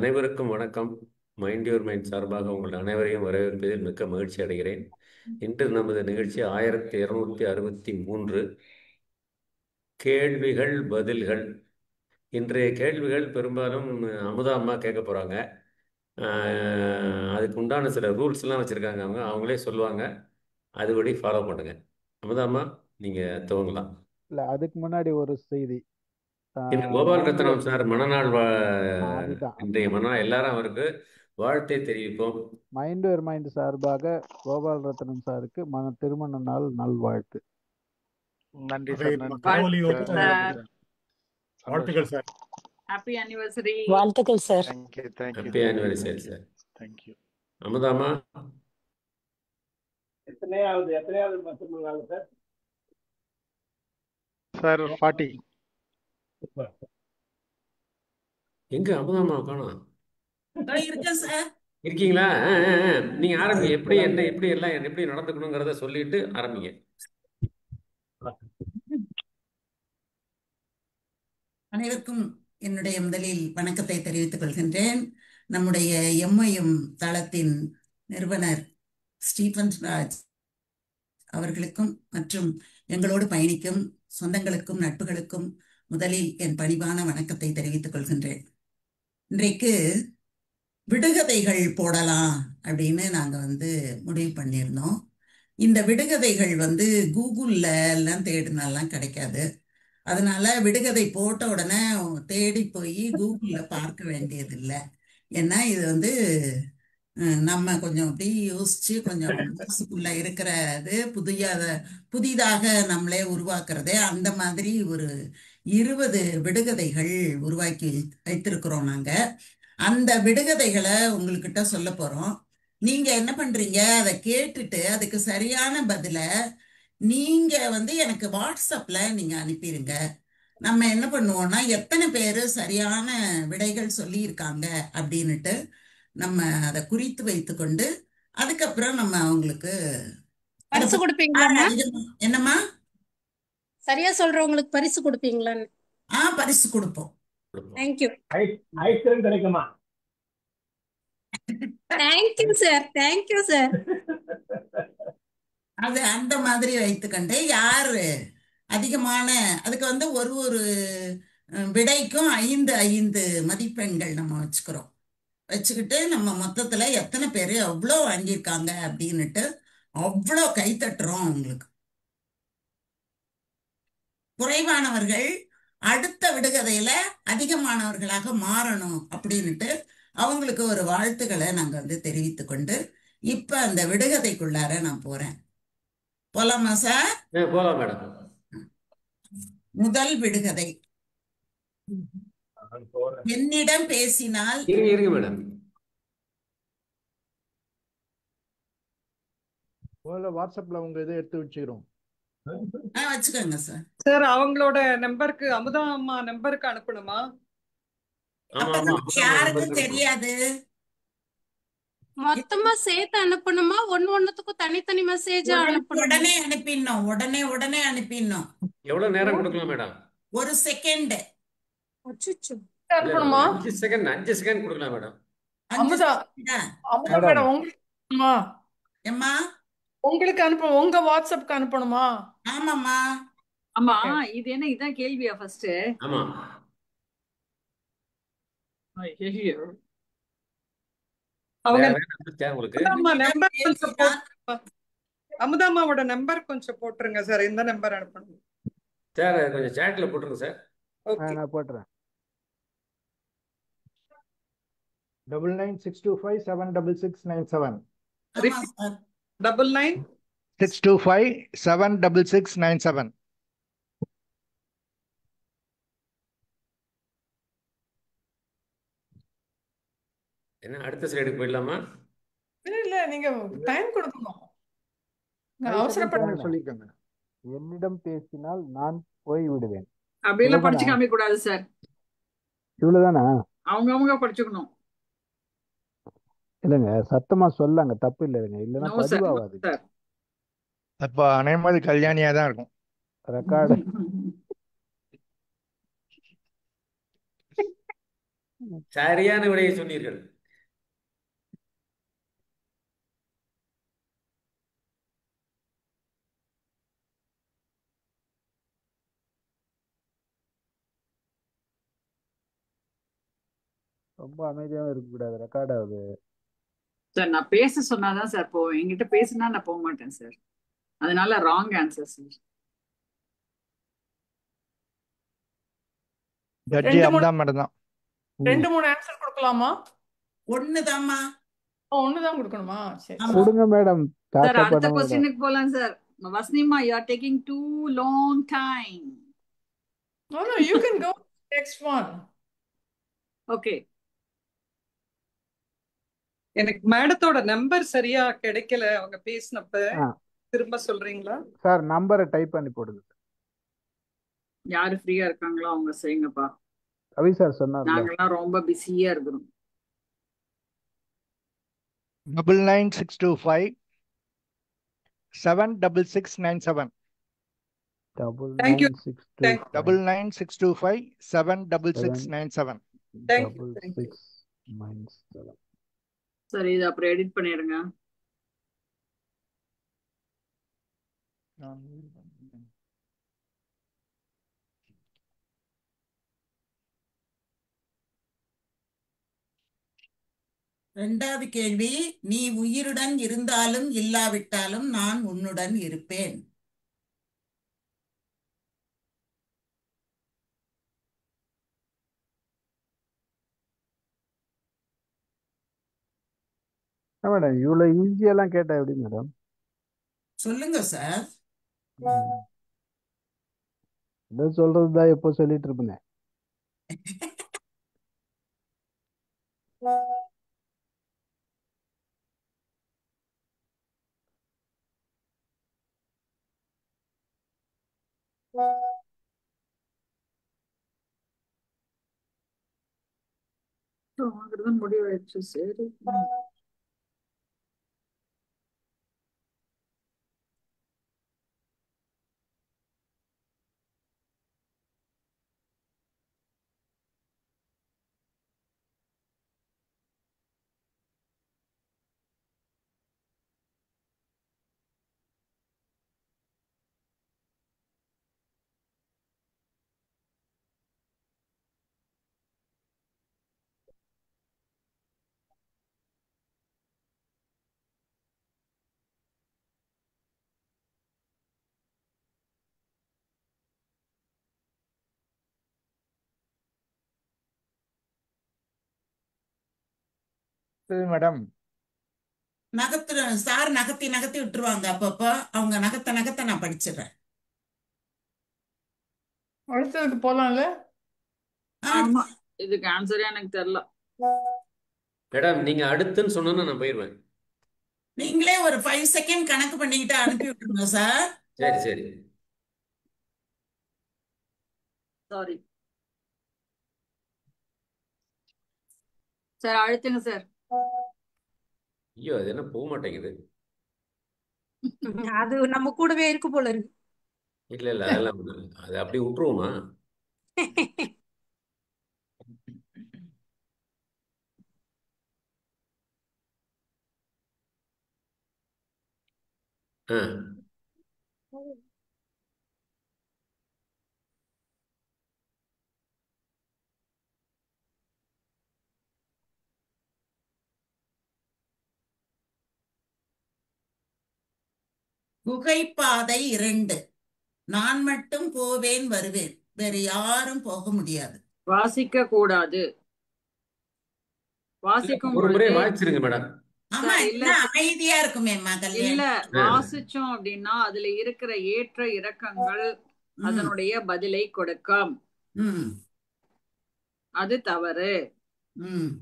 அனைவருக்கும் வணக்கம். Mind your mind சார்பாக உங்கள் அனைவரையும் வரவேற்பதில் மிக்க மகிழ்ச்சி அடைகிறேன். இன்று நமது நிகழ்ச்சி 1263 கேள்விகள் பதில்கள். இன்றைய கேள்விகள் பெரும்பாலும் அமுதா அம்மா கேட்க போகிறாங்க. அதுக்கு உண்டான சில ரூல்ஸ்லாம் வச்சுருக்காங்க. அவங்களே சொல்லுவாங்க. அதுபடி ஃபாலோ பண்ணுங்க. அமுதா அம்மா, நீங்கள் துவங்கலாம். இல்லை, அதுக்கு முன்னாடி ஒரு செய்தி. இந்த கோபால் மைண்ட் ரத்னம் சார் மனநாள் அதுதான் இன்றைய மனநாள். எல்லாரும் அவருக்கு வாழ்த்தை தெரிவிப்போம். மைண்ட் யுவர் மைண்ட் சார்பாக கோபால் ரத்னம் சாருக்கு திருமண நாள் நல்வாழ்த்து. நன்றி சார். நன்றி. வாழ்த்துக்கள் சார். Happy anniversary. வாழ்த்துக்கள் sir. Thank you thank you happy anniversary sir. Thank you. அமுதாமா, எத்தனையாவது திருமணம் சார்? சார் 40. எங்க அமுதாமா காணோம்? இருக்கேன் சார். இருக்கீங்களா? நீங்க ஆரம்பிங்க. எப்படி எல்லாம் எப்படி நடந்துக்கணுங்கிறத சொல்லிட்டு ஆரம்பிங்க. அனைவருக்கும் என்னுடைய முதலில் வணக்கத்தை தெரிவித்துக் கொள்கின்றேன். நம்முடைய எம்ஐஎம் தளத்தின் நிறுவனர் ஸ்டீபன் ராஜ் அவர்களுக்கும் மற்றும் எங்களோடு பயணிக்கும் சொந்தங்களுக்கும் நட்புகளுக்கும் முதலில் என் பணிவான வணக்கத்தை தெரிவித்துக் கொள்கின்றேன். இன்றைக்கு விடுகதைகள் போடலாம் அப்படின்னு நாங்க முடிவு பண்ணியிருந்தோம். இந்த விடுகதைகள் கூகுள்ல எல்லாம் தேடினாலாம் கிடைக்காது. அதனால விடுகதை போட்ட உடனே தேடி போய் கூகுள்ல பார்க்க வேண்டியதில்லை. ஏன்னா இது நம்ம கொஞ்சம் அப்படி யோசிச்சு கொஞ்சம் மனசுக்குள்ள இருக்கிறது புதிதாக நம்மளே உருவாக்குறதே அந்த மாதிரி ஒரு 20 விடுகதைகள் உருவாக்கி வைத்திருக்கிறோம் நாங்க. அந்த விடுகதைகளை உங்ககிட்ட சொல்ல போறோம். நீங்க என்ன பண்றீங்க, அதை கேட்டுட்டு அதுக்கு சரியான பதில நீங்க எனக்கு வாட்ஸ்அப்ல நீங்க அனுப்பிடுங்க. நம்ம என்ன பண்ணுவோம்னா எத்தனை பேரு சரியான விடைகள் சொல்லி இருக்காங்க அப்படின்னுட்டு நம்ம அதை குறித்து வைத்து கொண்டு அதுக்கப்புறம் நம்ம அவங்களுக்கு பரிசு கொடுப்பீங்களா? என்னம்மா, சரியா சொல்றவங்களுக்கு பரிசு கொடுப்பீங்களான்னு? பரிசு கொடுப்போம். தேங்க்யூ. ஐஸ்கிரீம் கிடைக்குமா? Thank you sir, thank you sir. அது அந்த மாதிரி வைத்துக்கொண்டு யாரு அதிகமான அதுக்கு ஒரு விடைக்கும் 5 மதிப்பெண்கள் நம்ம வச்சுக்கிட்டு நம்ம மொத்தத்துல எத்தனை பேரு அவ்வளோ வாங்கியிருக்காங்க அப்படின்னுட்டு அவ்வளோ கை தட்டுறோம் அவங்களுக்கு. குறைவானவர்கள் அடுத்த விடுகதையில அதிகமானவர்களாக மாறணும் அப்படின்னுட்டு அவங்களுக்கு ஒரு வாழ்த்துக்களை நாங்க தெரிவித்து கொண்டு இப்ப அந்த விடுகதைக்குள்ளார நான் போறேன். போலாமா சார்? போலாம் மேடம். முதல் விடுகதை. என்னிடம் பேசினால் இருங்க மேடம். வாட்ஸ்அப்ல உங்க இதை எடுத்து வச்சுக்கிறோம். வச்சுக்கோங்க சார். சார் அவங்களோட நம்பருக்கு, அமுதா அம்மா நம்பருக்கு அனுப்பணுமா? யாருக்கும் தெரியாது. மொத்தமா சேர்த்து அனுப்பணுமா? ஒண்ணுத்துக்கும் தனித்தனி மெசேஜ் அனுப்பணும்? உடனே அனுப்பிடணும். எவ்வளவு நேரம் கொடுக்கலாம் மேடம்? 1 செகண்ட். அனுப்பணுமா? 5 செகண்ட் கொடுக்கலாம் மேடம். அமுதா மேடம் உங்களுக்கு அனுப்பணும். உங்க வாட்ஸ்அப்க்கு அனுப்பணுமா? ஆமாம்மா. ஆமா, இது என்ன இதான் கேள்வியா ஃபர்ஸ்ட்? ஆமா. அவங்க அமுதாமாவோட நம்பர் கொஞ்சம் போட்டுருங்க சார். இந்த நம்பர் அனுப்பணும் சார். கொஞ்சம் சாட்ல போட்டுருங்க சார். நான் போட்டுறேன். 9962576697. 9962576697. என்ன அடுத்த ஸ்லைடுக்கு போயிடலாமா? இல்ல, நீங்க டைம் கொடுக்கணும். அவசரப்பட்டு சொல்லிக்கோங்க. என்னிடம் பேசினால் நான் போய் விடுவேன். அப்படியெல்லாம் படிச்சு காமிக்க கூடாது சார். இவ்வளவுதானா? அவங்க படிச்சுக்கணும். இல்லைங்க, சத்தமா சொல்லாங்க, தப்பு இல்லைங்க. இல்லைன்னா பதிவாகாது. அப்ப அனைவரு கல்யாணியா தான் இருக்கும். ரெக்கார்டு சரியான விடையை சொன்னீர்கள். ரொம்ப அமைதியாகவும் இருக்கக்கூடாது, ரெக்கார்ட் ஆகுது. சார் நான் பேச சொன்னாதான் சார் போவேன். என்கிட்ட பேசினா நான் போக மாட்டேன் சார். அதனால ராங் ஆன்சர் சார். ஜட்ஜி ரெண்டு மூணு அமுதா மேடம் தான். ரெண்டு மூணு ஆன்சர் கொடுக்கலாமா? ஒண்ணுதாம்மா. ஒண்ணுதான் கொடுக்கணுமா? சரி ஆமா. கொடுங்க மேடம், சார் டார்ச்சர் அடுத்த பண்ண மேடம். கொஸ்டினுக்கு போலாம் சார். வஸ்னிமா, you are taking too long time. No, you can go next one. Okay. எனக்கு மேடத்தோட நம்பர் சரியா கிடைக்கல அவங்க பேசினப்ப. ஆ திரும்ப சொல்றீங்களா? சார், நம்பரை டைப் பண்ணி போடுங்க. யாரு ஃப்ரீயா இருக்காங்களோ அவங்க செய்யுங்கப்பா. ரவி சார் சொன்னார்ல. நாங்கெல்லாம் ரொம்ப பிஸியா இருக்கிறோம். 99625 76697. Thank you. 99625 76697. Thank you. Thank you. 6697. சரி, இது அப்புறம் எடிட் பண்ணிடுங்க. ரெண்டாவது கேள்வி, நீ உயிருடன் இருந்தாலும் இல்லாவிட்டாலும் நான் உன்னுடன் இருப்பேன். மேடம், இவ்வளோ ஈஸியெல்லாம் கேட்டா எப்படி மேடம்? சொல்லுங்க சார். இதை சொல்றதுதான் எப்போ சொல்லிட்டு இருப்பேன். வாங்குறது முடிவாயிடுச்சு. சரி. மேடம், சார் நகர்த்தி நகர்த்தி விட்டுருவாங்க. அப்பப்போ அவங்க நகர்த்த நான் படிச்சிடுறேன். அடுத்ததுக்கு போலாம்ல? ஆமா, இதுக்கு ஆன்சரே எனக்கு தெரியல. மேடம், நீங்க அடுத்துன்னு சொன்னா நான் போயிடுவேன். நீங்களே ஒரு 5 செகண்ட் கணக்கு பண்ணிக்கிட்டு அனுப்பி விட்டுருங்க சார். சரி சரி. சாரி சார், அழுத்துங்க சார். ஐயோ, அது என்ன போக மாட்டேங்குது. அது நம்ம கூடவே இருக்கு போல இருக்கு. இல்ல இல்ல, அதெல்லாம் அது அப்படியே விட்டுருவோமா? ஆ குகைப்பாதை 2. நான் மட்டும் போவேன் வருவேன், வேற யாரும் போக முடியாது. வாசிக்க கூடாது. வாசிக்கும் ஒரு முறை பொழுது வாய்ச்சிருங்க மேடம். ஆமா, சார், இல்ல என்ன அமைதியா இருக்குமேம்மா இல்ல, கல்யாணம். வாசிச்சோம் அப்படின்னா அதுல இருக்கிற ஏற்ற இறக்கங்கள் அதனுடைய பதிலை கொடுக்கும். ம் அது தவறு. ம்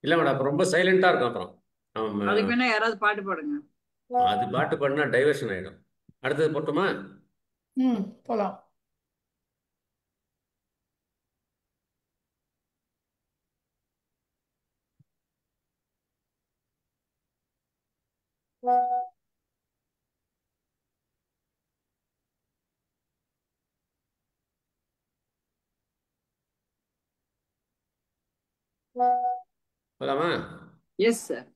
இல்ல மேடம், அப்ப ரொம்ப சைலண்டா இருக்கும். அப்புறம் ஆமா, அதுக்கு வேணா யாராவது பாட்டு பாடுங்க. அது பாட்டு பண்ணா டைவர்ஷன் ஆயிடும். அடுத்தது போட்டுமா? போலாம். போலாமா? Yes sir.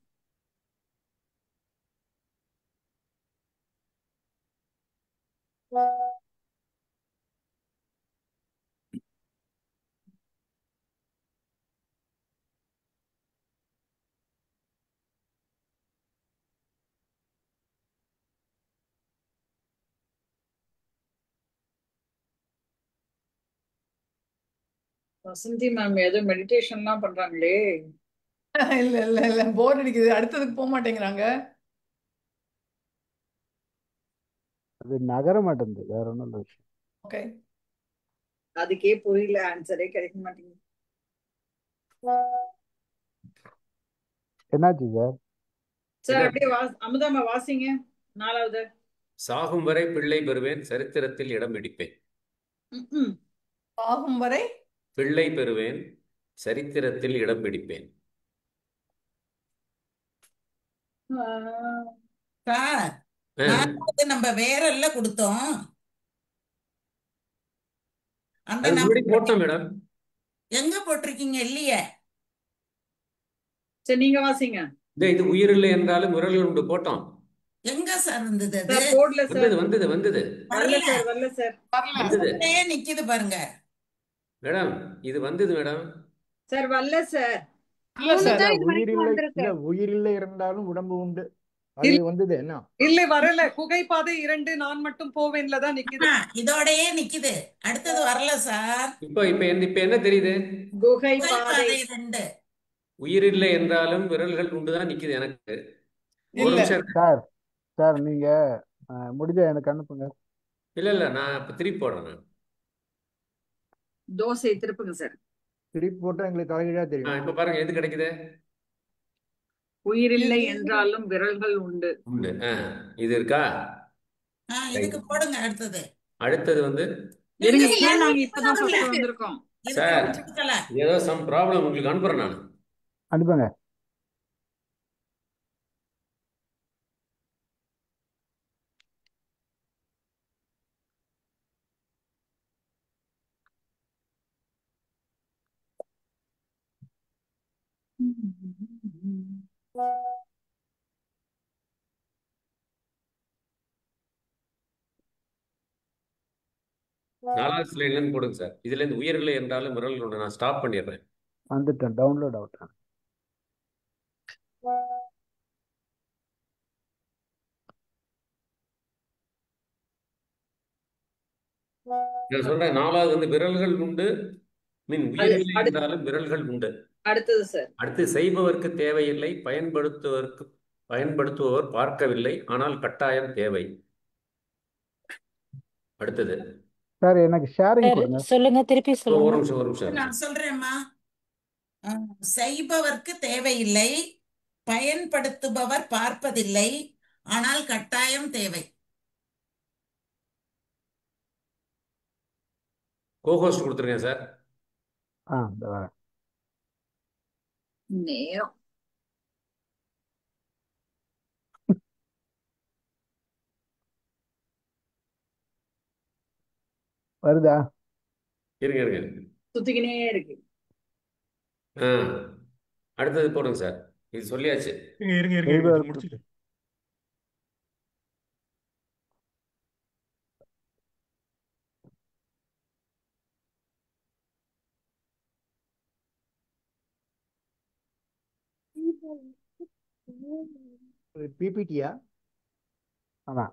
வசந்தி மேம் ஏதோ மெடிடேஷன்லாம் பண்றாங்களே. இல்ல இல்ல இல்ல போர் அடிக்குது, அடுத்ததுக்கு போக மாட்டேங்கிறாங்க. அது நகர மாட்டேங்குது, வேற ஒன்றும் இல்லை விஷயம். ஓகே, அதுக்கே புரியல, ஆன்சரே கிடைக்க மாட்டேங்குது. என்னாச்சு சார்? சார் அப்படியே அமுதாமா வாசிங்க 4வது. சாகும் வரை பிள்ளை பெறுவேன், சரித்திரத்தில் இடம் பிடிப்பேன். ஆகும் வரை பிள்ளை பெறுவேன், சரித்திரத்தில் இடம் பிடிப்பேன். சார் நாலாவது நம்ம வேறல்ல கொடுத்தோம். அந்த அது முன்னாடி நம்பர் போட்டோம் மேடம். எங்க போட்டிருக்கீங்க? இல்லையே. சரி நீங்க வாசிங்க. இது உயிரில்லை என்றாலும் விரல்கள் உண்டு போட்டோம். எங்க சார் வந்தது? அது சார் போடல சார். வந்தது வந்தது வந்தது வரல சார், வரல சார். வந்தது அப்படியே நிக்குது பாருங்க மேடம். இது வந்தது மேடம். சார் வரல சார். இல்ல சார், தான் இது வரைக்கும் உயிரில்லை வந்திருக்கு. இல்ல, உயிரில்லை இருந்தாலும் உடம்பு உண்டு. அது வந்தது என்ன? இல்ல வரல. குகைப்பாதை 2 நான் மட்டும் போவேன்ல தான் நிக்குது. இதோடயே நிக்குது. அடுத்தது வரல சார். இப்ப என்ன தெரியுது? குகை பாதை பாதை 2. உயிரில்லை என்றாலும் விரல்கள் உண்டுதான் நிக்குது எனக்கு. ஒரு இல்ல. நிமிஷம் இருக்கு. சார் சார் நீங்க முடிஞ்சா எனக்கு அனுப்புங்க. இல்ல நான் இப்ப திருப்பி போடுறேன் நான். தோசை திருப்புங்க சார். திருப்பி போட்டா எங்களுக்கு தலைகீழா தெரியும். இப்ப பாருங்க எது கிடைக்குது. உயிரில்லை என்றாலும் விரல்கள் உண்டு. உண்டு. இது இருக்கா? இதுக்கு போடுங்க அடுத்தது. அடுத்தது வந்து இருங்க, இல்ல, ஏன் நாங்க இல்ல, இப்பதான் இல்ல. ஃபர்ஸ்ட் வந்திருக்கோம். சார் இதுக்கு கொடுக்கல. ஏதோ சம் ப்ராப்ளம், உங்களுக்கு அனுப்புறேன் நான். அனுப்புங்க. நாலாவது ஸ்லைட்ல இருந்து போடுங்க சார். இதுல இருந்து உயிரில்லை என்றாலும் விரல்கள் உண்டு. நான் ஸ்டாப் பண்ணிடுறேன். வந்துட்டேன், டவுன்லோட் ஆகட்டும். நான் சொல்றேன், நாலாவது வந்து விரல்கள் உண்டு மீன் உயிரில்லை என்றாலும் விரல்கள் உண்டு. அடுத்தது சார். அடுத்து செய்பவர்க்கு தேவையில்லை, பயன்படுத்துபவர் பார்க்கவில்லை, ஆனால் கட்டாயம் தேவை. அடுத்தது சார் எனக்கு ஷேரிங் கொடுங்க. சொல்லுங்க, திருப்பி ஒரு சொல்லுங்க. நிமிஷம். நான் சொல்றேம்மா. செய்பவர்க்கு தேவையில்லை, பயன்படுத்துபவர் பார்ப்பதில்லை, ஆனால் கட்டாயம் தேவை. கோஹோஸ்ட் கொடுத்துருக்கேன் சார். இந்த வரேன். நேரம் வருதா? இருங்க. சுத்திக்கினே இருக்கு. அடுத்தது போடுங்க சார். இது சொல்லியாச்சு. இருங்க முடிச்சுட்டு. பிபிடியா? ஆமா.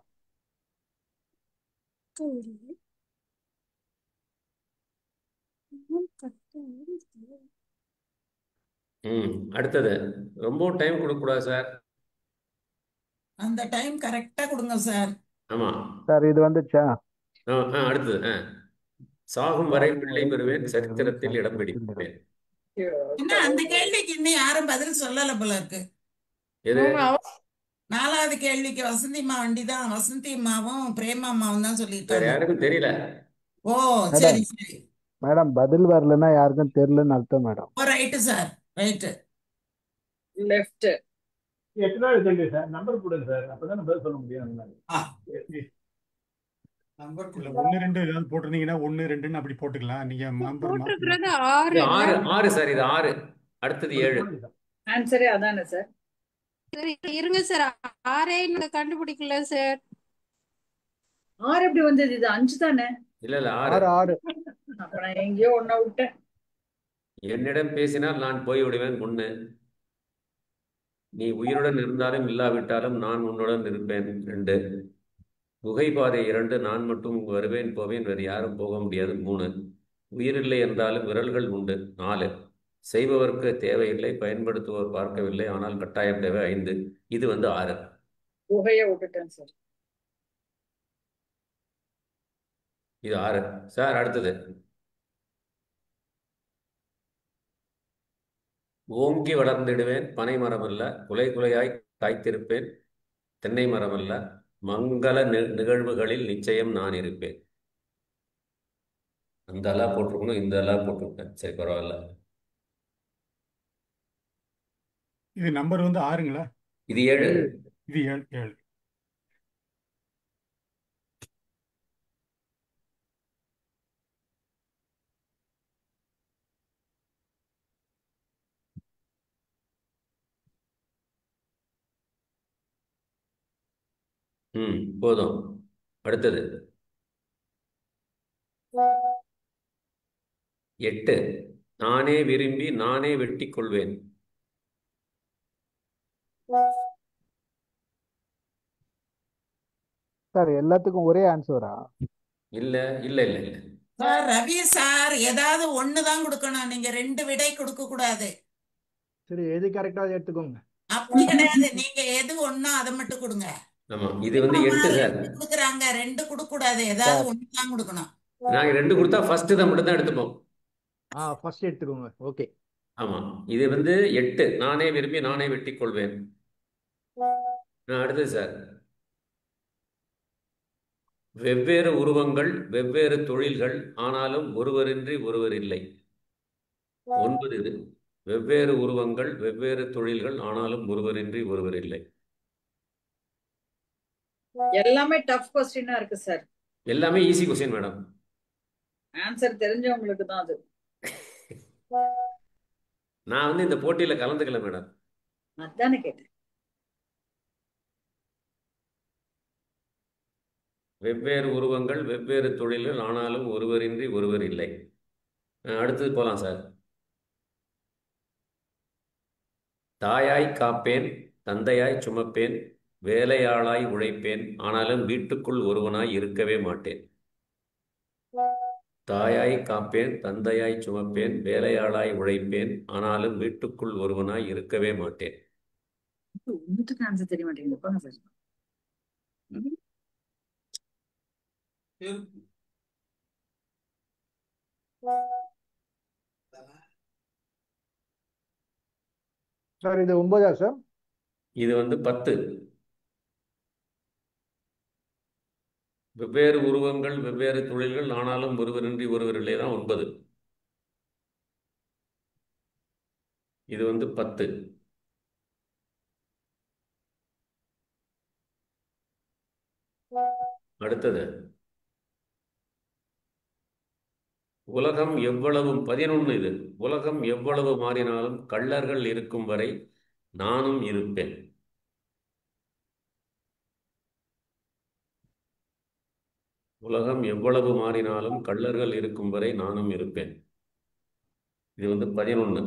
அடுத்தது ரொம்ப டைம் கொடுக்க கூடாது சார். அந்த டைம் கரெக்டா கொடுங்க சார். ஆமா சார் இது வந்துச்சா? அடுத்தது சாகும் வரை பிள்ளை பெறுவேன், சரித்திரத்தில் இடம் பிடிப்பேன். என்ன அந்த கேள்விக்கு இன்னும் யாரும் பதில் சொல்லல போல இருக்கு. எது? நாலாவது கேள்விக்கு வசந்தி அம்மாவும் பிரேமா அம்மாவும் தான் வேற சொல்லிட்டாங்க. யாருக்கும் தெரியல. ஓ சரி சரி. மேடம் பதில் வரலன்னா யாருக்கும் தெரியலன்னு அர்த்தம் மேடம். ஓ ரைட்டு சார், ரைட்டு. லெஃப்ட். எத்தனாவது கேள்வி சார்? நம்பர் கொடுங்க சார், அப்பதான் பதில் சொல்ல முடியும். நம்பர் 1 2 ஏதாவது போட்டிருந்தீங்கன்னா 1 2 அப்படி போட்டுக்கலாம். நீங்க போட்டிருக்கிறது 6 6 சார். இது 6. அடுத்தது அது 7. போடுங்க சார். ஆன்சரே அதானே சார்? சரி, இருங்க சார். ஆறே கண்டுபிடிக்கல சார். 6 எப்படி வந்தது? இது 5 தானே? இல்ல 6. 6 6. அப்ப நான் எங்கேயோ ஒன்ன விட்டேன். என்னிடம் பேசினால் நான் போய்விடுவேன் முன்னு. நீ உயிருடன் இருந்தாலும் இல்லாவிட்டாலும் நான் உன்னுடன் இருப்பேன் 2. குகைப்பாதை 2. நான் மட்டும் வருவேன் போவேன், வேறு யாரும் போக முடியாது 3. உயிரில்லை என்றாலும் விரல்கள் உண்டு 4. செய்பவர்க்கு தேவையில்லை, பயன்படுத்துவோர் பார்க்கவில்லை, ஆனால் கட்டாயம் தேவை 5. இது 6. குகைய விட்டுட்டேன் சார். இது 6 சார். அடுத்தது ஓங்கி வளர்ந்திடுவேன் பனை மரமல்ல, குலை குலையாய் காய்த்திருப்பேன் தென்னை மரமல்ல, மங்கள நிகழ்வுகளில் நிச்சயம் நான் இருப்பேன். அந்த அல்லா போட்டிருக்கணும், இந்த அல்லா போட்டிருப்பேன். சரி, பரவாயில்ல. இது நம்பர் 6ங்களா? இது 7. இது 7 7. போதும். அடுத்தது 8. நானே விரும்பி நானே வெட்டிக் கொள்வேன். சார் எல்லாத்துக்கும் ஒரே ஆன்சரா? இல்ல இல்ல இல்ல இல்ல சார் ரவி சார் ஏதாவது ஒண்ணுதான் கொடுக்கணும், நீங்க 2 விடை கொடுக்க கூடாது. சரி, எது கரெக்டா எடுத்துக்கோங்க. அப்படி கிடையாது, நீங்க எது ஒண்ணோ அதை மட்டும் கொடுங்க. ஆமா, இது 8 சார். 2 கொடுக்குறாங்க, 2 கொடுக்க கூடாது, ஏதாவது ஒண்ணுதான் கொடுக்கணும். நாங்க 2 கொடுத்தா ஃபர்ஸ்ட் தான் மட்டும் தான் எடுத்துப்போம். ஃபர்ஸ்ட் எடுத்துக்கோங்க. ஓகே. ஆமா, இது 8. நானே விரும்பி நானே வெட்டிக் கொள்வேன். அடுத்தது சார். வெவ்வேறு உருவங்கள் வெவ்வேறு தொழில்கள், ஆனாலும் ஒருவரின்றி ஒருவர் இல்லை. 9 இது. வெவ்வேறு உருவங்கள் வெவ்வேறு தொழில்கள், ஆனாலும் ஒருவரின்றி ஒருவர் இல்லை. எல்லாமே டஃப் கொஸ்டினா இருக்கு சார். எல்லாமே ஈஸி கொஸ்டின் மேடம். ஆன்சர் தெரிஞ்சவங்களுக்கு தான் அது. நான் இந்த போட்டியில கலந்துக்கல மேடம். அதானே கேட்டேன். வெவ்வேறு உருவங்கள் வெவ்வேறு தொழில்கள், ஆனாலும் ஒருவரின்றி ஒருவர் இல்லை. அடுத்தது போலாம் சார். தாயாய் காப்பேன், தந்தையாய் சுமப்பேன், வேலையாளாய் உழைப்பேன், ஆனாலும் வீட்டுக்குள் ஒருவனாய் இருக்கவே மாட்டேன். தாயாய் காப்பேன், தந்தையாய் சுமப்பேன், வேலையாளாய் உழைப்பேன், ஆனாலும் வீட்டுக்குள் ஒருவனாய் இருக்கவே மாட்டேன். ஒன்றுத்துக்கு ஆன்சர் தெரிய மாட்டேங்குது. போங்க சார். சார் இது 9ஆ சார்? இது 10. வெவ்வேறு உருவங்கள் வெவ்வேறு தொழில்கள், ஆனாலும் ஒருவரின்றி ஒருவர் இல்லை தான் 9. இது 10. அடுத்தது உலகம் எவ்வளவு 11 இது. உலகம் எவ்வளவு மாறினாலும் கள்ளர்கள் இருக்கும் வரை நானும் இருப்பேன். உலகம் எவ்வளவு மாறினாலும் கள்ளர்கள் இருக்கும் வரை நானும் இருப்பேன். இது 11.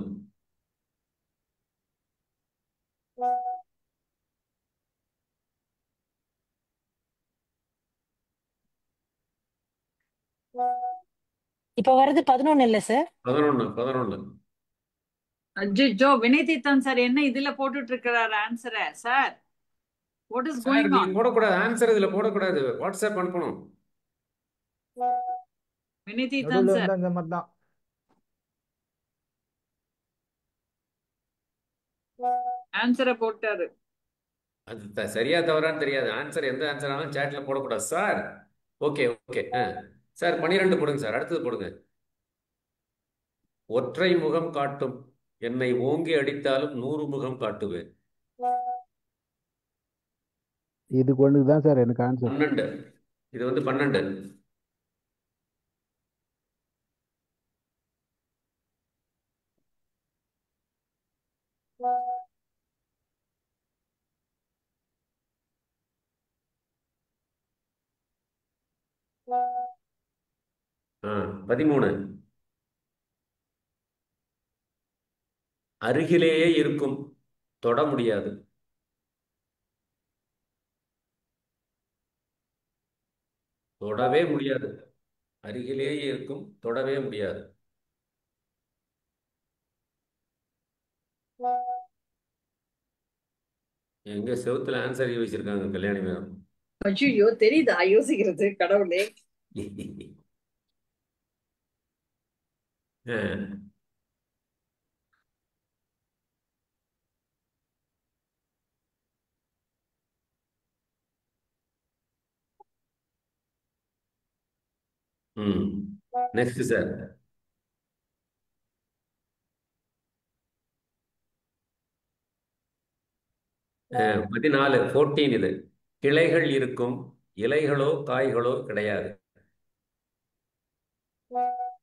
இப்ப வர்றது 11 இல்ல சார்? 11. அஜிஜோ, வினய் தீத்தன் சார் என்ன இதுல போட்டுட்டு இருக்கிறார் ஆன்சரை sir? What is going on? போடக்கூடாது ஆன்சர், இதுல போடக்கூடாது. வாட்ஸ்அப் அனுப்பணும். வினய் தீத்தன் சார் இந்த மாதிரி தான். ஆன்சரை போட்டாரு. அது சரியா தவறான்னு தெரியாது. ஆன்சர் எந்த ஆன்சர் ஆனாலும் சேட்ல போடக்கூடாது சார். Okay okay sir. 12 போடுங்க சார். அடுத்தது போடுங்க. ஒற்றை முகம் காட்டும் என்னை ஓங்கி அடித்தாலும் 100 முகம் காட்டுவேன். இதுக்கு ஒண்ணுக்கு தான் சார் எனக்கு ஆன்சர். 12. இது 12. 13. அருகிலேயே இருக்கும், தொட முடியாது. தொடவே முடியாது. அருகிலேயே இருக்கும், தொடவே முடியாது. எங்க செவுத்துல ஆன்சர் வச்சிருக்காங்க கல்யாணி மேம். ஐயோ தெரியுதா யோசிக்கிறது கடவுளே. Next sir. அஹ் 14 14 இது. கிளைகள் இருக்கும், இலைகளோ காய்களோ கிடையாது.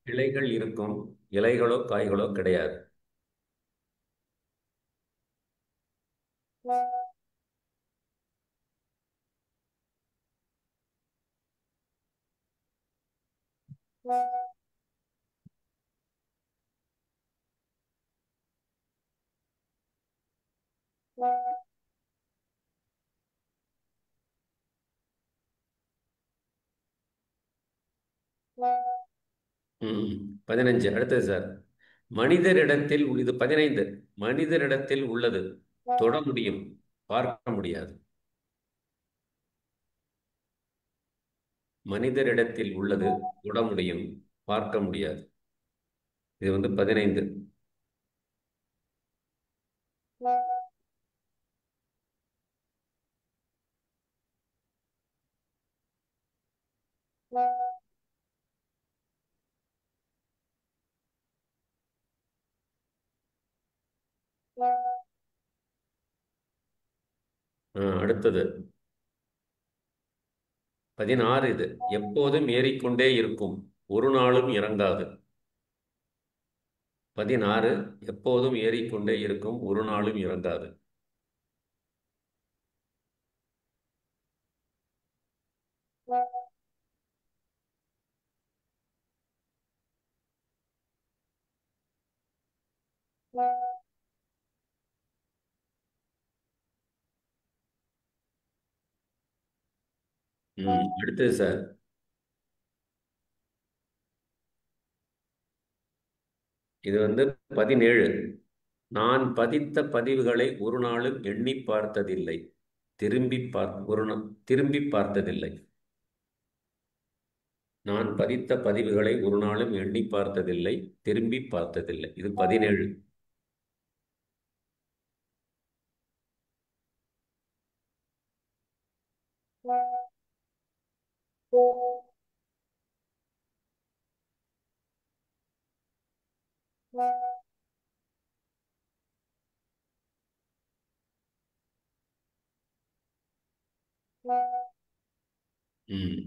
கிளைகள் இருக்கும், இலைகளோ காய்களோ கிடையாது. ம் 15 அடுத்தது சார். மனிதரிடத்தில் இது 15. மனிதரிடத்தில் உள்ளது, தொட முடியும், பார்க்க முடியாது. மனிதரிடத்தில் உள்ளது, தொட முடியும், பார்க்க முடியாது. இது 15. அடுத்தது 16 இது. எப்போதும் ஏறிக்கொண்டே இருக்கும், ஒரு நாளும் இறங்காது. 16 எப்போதும் ஏறிக்கொண்டே இருக்கும், ஒரு நாளும் இறங்காது. அடுத்தது சார். இது 17. நான் பதித்த பதிவுகளை ஒரு நாளும் எண்ணி பார்த்ததில்லை, திரும்பி பார்த்ததில்லை. நான் பதித்த பதிவுகளை ஒரு நாளும் எண்ணி பார்த்ததில்லை, திரும்பி பார்த்ததில்லை. இது 17.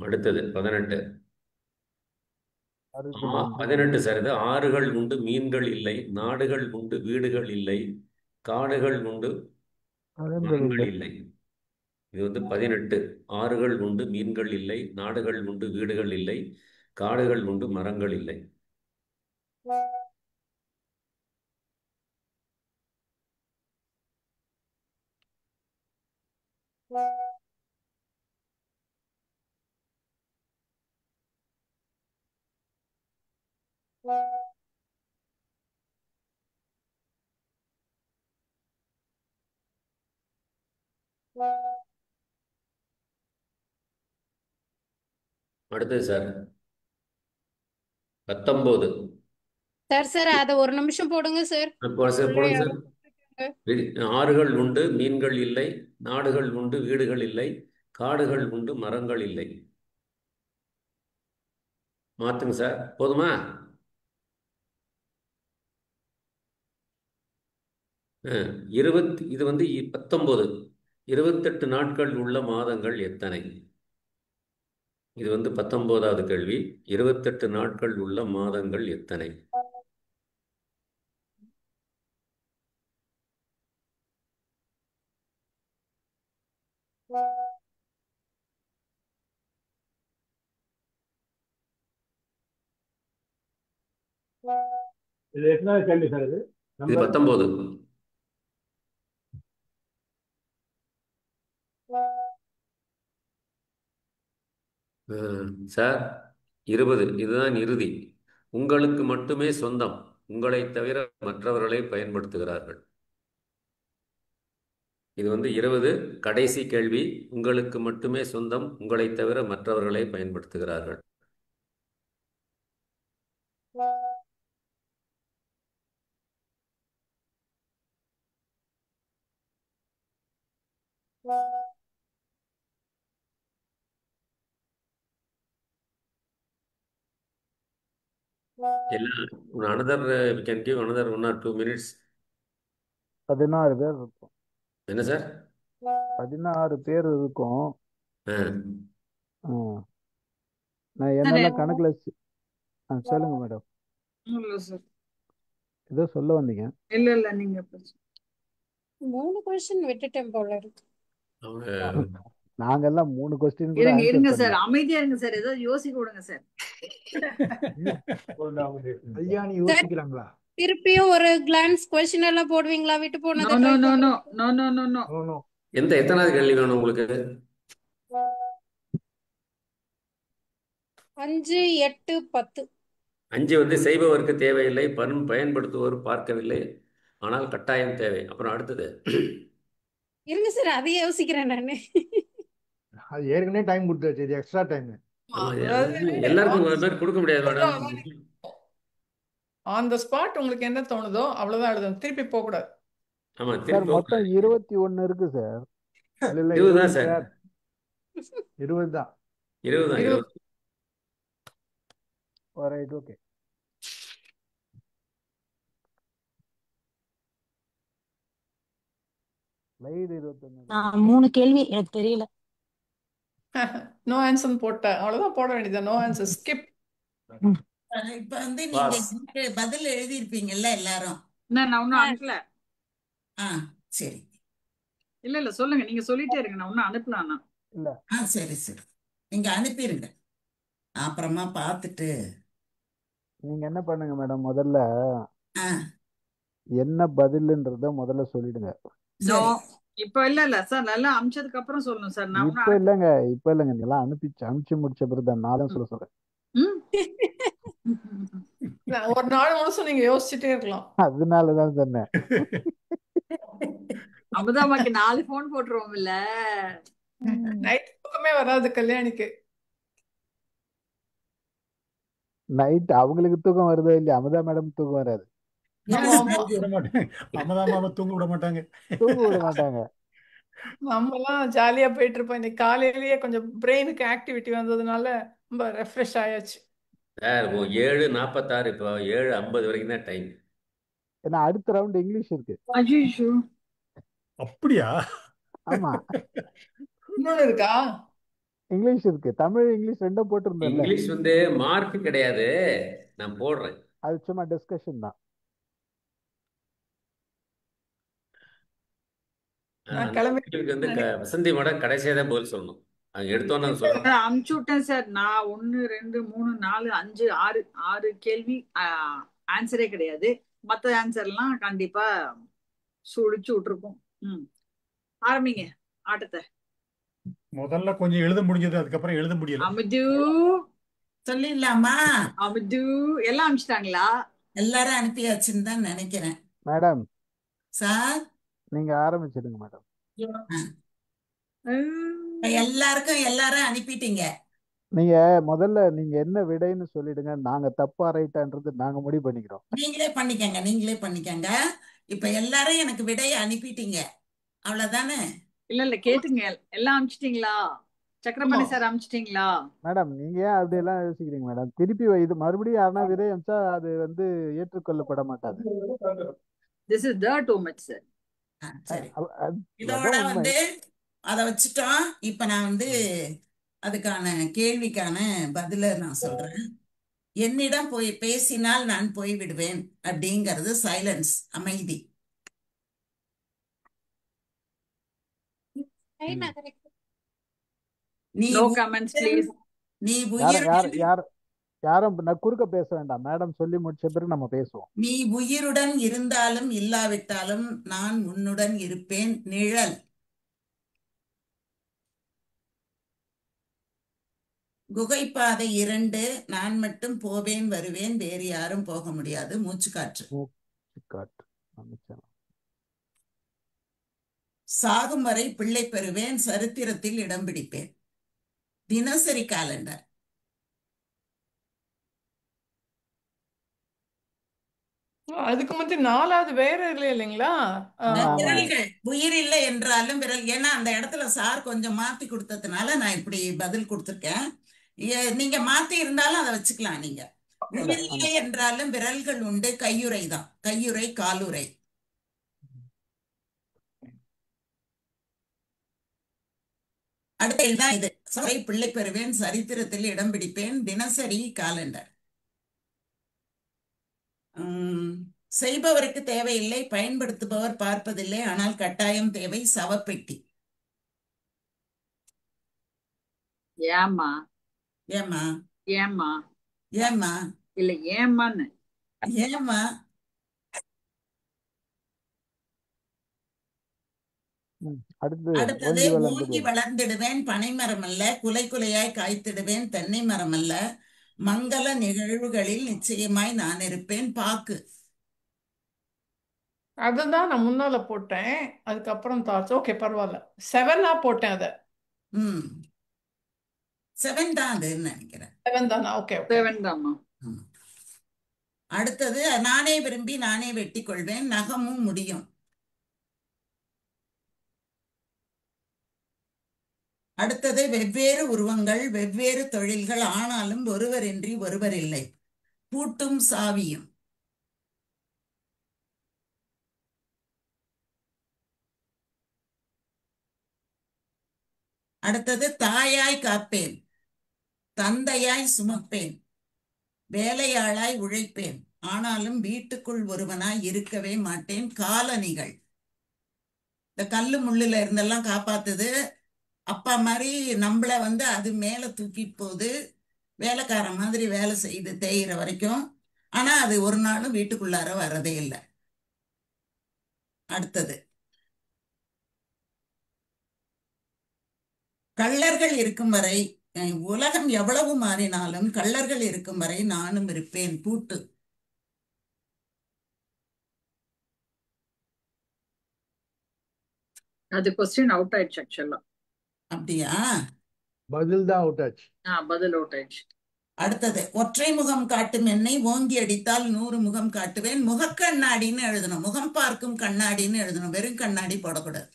அடுத்தது 18. 18 சார். இது ஆறுகள் உண்டு, மீன்கள் இல்லை, நாடுகள் உண்டு, வீடுகள் இல்லை, காடுகள் உண்டு, மரங்கள் இல்லை. இது 18. ஆறுகள் உண்டு, மீன்கள் இல்லை, நாடுகள் உண்டு, வீடுகள் இல்லை, காடுகள் உண்டு, மரங்கள் இல்லை. அடுத்தது சார் 19. சார் அத ஒரு நிமிஷம் போடுங்க சார். போடுங்க சார். ஆறுகள் உண்டு, மீன்கள் இல்லை, நாடுகள் உண்டு, வீடுகள் இல்லை, காடுகள் உண்டு, மரங்கள் இல்லை. மாத்துங்க சார், போதுமா? இது 19. 28 நாட்கள் உள்ள மாதங்கள் எத்தனை? இது 19வது கேள்வி. 28 நாட்கள் உள்ள மாதங்கள் எத்தனை? இது எத்தனாவது கேள்வி சார் இது இது நம்பர் 19. சார் 20. இதுதான் இறுதி. உங்களுக்கு மட்டுமே சொந்தம், உங்களைத் தவிர மற்றவர்களை பயன்படுத்துகிறார்கள். இது 20 கடைசி கேள்வி. உங்களுக்கு மட்டுமே சொந்தம், உங்களைத் தவிர மற்றவர்களை பயன்படுத்துகிறார்கள். another we can give another 1 or 2 minutes. 16 பேர் இருக்கும். என்ன சார்? 16 பேர் இருக்கும். ஆ. நான் என்னெல்லாம் கணக்குல சொல்லுங்க மேடம். இல்ல சார், ஏதோ சொல்ல வந்தீங்க. இல்ல நீங்க பேசுங்க. 3 கொஸ்டின் விட்டுட்டேன் போல இருக்கு. அவங்க நாங்கெல்லாம் 3 கொஸ்டின் கூட இருங்க ஆன்சர் சார், பண்ணல. அமைதியா இருங்க சார், ஏதோ யோசிக்க விடுங்க சார். கல்யாணி யோசிக்கிறாங்களா? திருப்பியும் ஒரு கிளான்ஸ் கொஸ்டின் எல்லாம் போடுவீங்களா? விட்டு நோ போனதை நோ try நோ நோ பண்றதுக்கு. No no no no no no. எத்தனாவது கேள்வி வேணும் உங்களுக்கு? 5, 8, 10. 5 செய்பவருக்கு தேவையில்லை, பயன்படுத்துவோர் பார்க்கவில்லை, ஆனால் கட்டாயம் தேவை. அப்புறம் அடுத்தது இருங்க சார், அதையே யோசிக்கிறேன் நானு. அது ஏற்கனவே டைம் கொடுத்தாச்சு, இது எக்ஸ்ட்ரா டைம். ஆமா, அதாவது எல்லாருக்கும் ஒரு மாதிரி கொடுக்க முடியாது மேடம். ஆன் த ஸ்பாட் உங்களுக்கு என்ன தோணுதோ அவ்வளவுதான் எழுதணும், திருப்பி போக கூடாது. ஆமா, சார் திருப்பி மொத்தம் 21 இருக்கு சார். இல்ல இல்ல 20 20 தான் சார். சார், 20 தான். 20 தான். 20. Right, okay. ஸ்லைடு 21. நான் 3 கேள்வி எனக்கு தெரியல. நோ ஆன்சர் போட்டேன், அவ்வளவுதான், போட வேண்டியது. No answer, skip. இப்ப நீங்க பாஸ். எனக்கு பதில் எழுதியிருப்பீங்கல்ல எல்லாரும். நான் ஒன்னும் அனுப்பல. ஆ சரி. இல்ல சொல்லுங்க, நீங்க சொல்லிட்டே இருங்க, நான் ஒன்னும் அனுப்பலாம். இல்ல சரி நீங்க அனுப்பிடுங்க, அப்புறமா பார்த்துட்டு. நீங்க என்ன பண்ணுங்க மேடம், முதல்ல ஆ என்ன பதில்ன்றத முதல்ல சொல்லிடுங்க. நோ, சரி. இப்ப இல்ல சார், நல்லா அமிச்சதுக்கு அப்புறம் சொல்லணும் சார். நான் இப்ப இல்லைங்க, நீங்க எல்லாம் அனுப்பிச்சு முடிச்ச பிறகு நான் தான் சொல்றேன். ஒரு நாள் முழுசும் நீங்க யோசிச்சுட்டே இருக்கலாம். அதனாலதான் சொன்னேன். அமுதாமாக்கு 4 போன் போட்டுருவோம் இல்ல. நைட் தூக்கமே வராது கல்யாணிக்கு. நைட் அவங்களுக்கு தூக்கம் வருதோ இல்லையா, அமுதா மேடம் தூக்கம் வராது. விட மாட்டாங்க. அமதாமாவை தூங்க விட மாட்டாங்க. தூங்க விட மாட்டாங்க. நம்ம எல்லாம் ஜாலியா போயிட்டு இருப்போம். இன்னைக்கு காலையிலேயே கொஞ்சம் பிரெயினுக்கு ஆக்டிவிட்டி வந்ததுனால ரொம்ப ரெஃப்ரெஷ் ஆயாச்சு. சார் 7:46, இப்போ 7:50 வரைக்கும் தான் டைம். ஏன்னா அடுத்த ரவுண்ட் இங்கிலீஷ் இருக்கு. அஜிஷு அப்படியா? ஆமா, இன்னொன்னு இருக்கா? இங்கிலீஷ் இருக்கு, தமிழ் இங்கிலீஷ் ரெண்டும் போட்டிருந்தேன்ல. இங்கிலீஷ் மார்க் கிடையாது, நான் போடுறேன். அது சும்மா டிஸ்கஷன் தான். நான் கிளம்பி வசந்தி மேடம் கடைசியா தான் பதில் சொல்லணும். அவங்க எடுத்தோன்னு சொல்றேன். அமுச்சு விட்டேன் சார். நான் 1, 2, 3, 4, 5, 6 கேள்வி ஆன்சரே கிடையாது. மத்த ஆன்சர்லாம் கண்டிப்பா சுழிச்சு விட்டுருக்கோம். ஆரம்பிங்க ஆட்டத்தை. முதல்ல கொஞ்சம் எழுத முடிஞ்சது, அதுக்கப்புறம் எழுத முடியல. அமுது சொல்லிடலாமா? அமுது எல்லாம் அனுப்பிச்சிட்டாங்களா? எல்லாரும் அனுப்பியாச்சுன்னு தான் நினைக்கிறேன். மேடம் சார் நீங்க ஆரம்பிச்சிடுங்க மேடம். எல்லாரும் அனுப்பிட்டீங்க. நீங்க முதல்ல நீங்க என்ன விடைன்னு சொல்லிடுங்க, நாங்க தப்பா ரைட்டான்றது நாங்க முடிவு பண்ணிக்கிறோம். நீங்களே பண்ணிக்கங்க. இப்ப எல்லாரும் எனக்கு விடையை அனுப்பிட்டீங்க, அவ்வளவுதானே? இல்ல கேட்டுங்க, எல்லாம் அனுப்பிச்சிட்டீங்களா? சக்கரபாணி சார் அனுப்பிச்சிட்டீங்களா? மேடம் நீங்க ஏன் அப்படி எல்லாம் யோசிக்கிறீங்க மேடம்? திருப்பி இது மறுபடியும் யாருன்னா விதை அமிச்சா அது ஏற்றுக்கொள்ளப்பட மாட்டாது. This is the too much sir. சரி, இதோட அத வச்சுட்டோம். இப்ப நான் அதுக்கான கேள்விக்கான பதில நான் சொல்றேன். என்னிடம் போய் பேசினால் நான் போய்விடுவேன் அப்படிங்கிறது சைலன்ஸ், அமைதி. நீ நோ கமெண்ட்ஸ் ப்ளீஸ். நீ யார் யார் உயிருடன் யார் யாரும் குறுக்க பேச வேண்டாம் மேடம். சொல்லி முடிச்ச பிறகு நம்ம பேசுவோம். நீ உயிருடன் இருந்தாலும் இல்லாவிட்டாலும் நான் உன்னுடன் இருப்பேன். நிழல். குகைப்பாதை 2 நான் மட்டும் போவேன் வருவேன் வேறு யாரும் போக முடியாது. மூச்சுக்காற்று. காட்டு அமைச்சர். சாகும் வரை பிள்ளை பெறுவேன் சரித்திரத்தில் இடம் பிடிப்பேன். தினசரி காலண்டர். அதுக்கு முந்தி 4வது வேற இல்லை இல்லைங்களா? விரல்கள் உயிர் இல்லை என்றாலும் விரல். ஏன்னா அந்த இடத்துல சார் கொஞ்சம் மாத்தி கொடுத்ததுனால நான் இப்படி பதில் கொடுத்துருக்கேன். நீங்க மாத்தி இருந்தாலும் அதை வச்சுக்கலாம். நீங்க உயிர் இல்லை என்றாலும் விரல்கள் உண்டு. கையுறை தான். கையுறை காலுறை. அடுத்ததான் இது. சரை பிள்ளை பெறுவேன் சரித்திரத்தில் இடம் பிடிப்பேன். தினசரி காலண்டர். செய்பவருக்கு தேவையில்லை பயன்படுத்துபவர் பார்ப்பதில்லை ஆனால் கட்டாயம் தேவை. சவப்பெட்டி. ஏம்மா ஏமா ஏம்மா ஏமா இல்ல ஏம்மான்னு. ஏமா அடுத்தது ஓங்கி வளர்ந்திடுவேன். பனைமரம் அல்ல. குலை குலையாய் காய்த்திடுவேன். தென்னை மரம் அல்ல. மங்கள நிகழ்வுகளில் நிச்சயமாய் நான் இருப்பேன். பாக்கு. அதுதான் நான் முன்னால போட்டேன். அதுக்கப்புறம் தாட்ஸ் ஓகே பரவாயில்ல. 7ஆ போட்டேன் அதை. 7 தான் அதுன்னு நினைக்கிறேன். 7 தானா? ஓகே 7 தாம்மா. அடுத்தது நானே விரும்பி நானே வெட்டி கொள்வேன். நகமும் முடியும். அடுத்தது வெவ்வேறு உருவங்கள் வெவ்வேறு தொழில்கள் ஆனாலும் ஒருவரின்றி ஒருவர் இல்லை. பூட்டும் சாவியும். அடுத்தது தாயாய் காப்பேன் தந்தையாய் சுமப்பேன் வேலையாளாய் உழைப்பேன் ஆனாலும் வீட்டுக்குள் ஒருவனாய் இருக்கவே மாட்டேன். காலணிகள். இந்த கல்லு முள்ளுல இருந்தெல்லாம் காப்பாத்துது. அப்பா மாதிரி நம்மள அது மேல தூக்கிட்டு போகுது. வேலைக்கார மாதிரி வேலை செய்து தேயிற வரைக்கும். ஆனா அது ஒரு நாளும் வீட்டுக்குள்ளார வரதே இல்லை. அடுத்தது கள்ளர்கள் இருக்கும் வரை உலகம் எவ்வளவு மாறினாலும் கள்ளர்கள் இருக்கும் வரை நானும் இருப்பேன். பூட்டு. அது கொஸ்டின் அவுட் ஆயிடுச்சு ஆக்சுவலா. அப்படியா? பதில் தான் அவுட் ஆச்சு. பதில் அவுட் ஆயிடுச்சு. அடுத்தது ஒற்றை முகம் காட்டும் என்னை ஓங்கி அடித்தால் 100 முகம் காட்டுவேன். முகக்கண்ணாடின்னு எழுதணும். முகம் பார்க்கும் கண்ணாடின்னு எழுதணும். வெறும் கண்ணாடி போடக்கூடாது.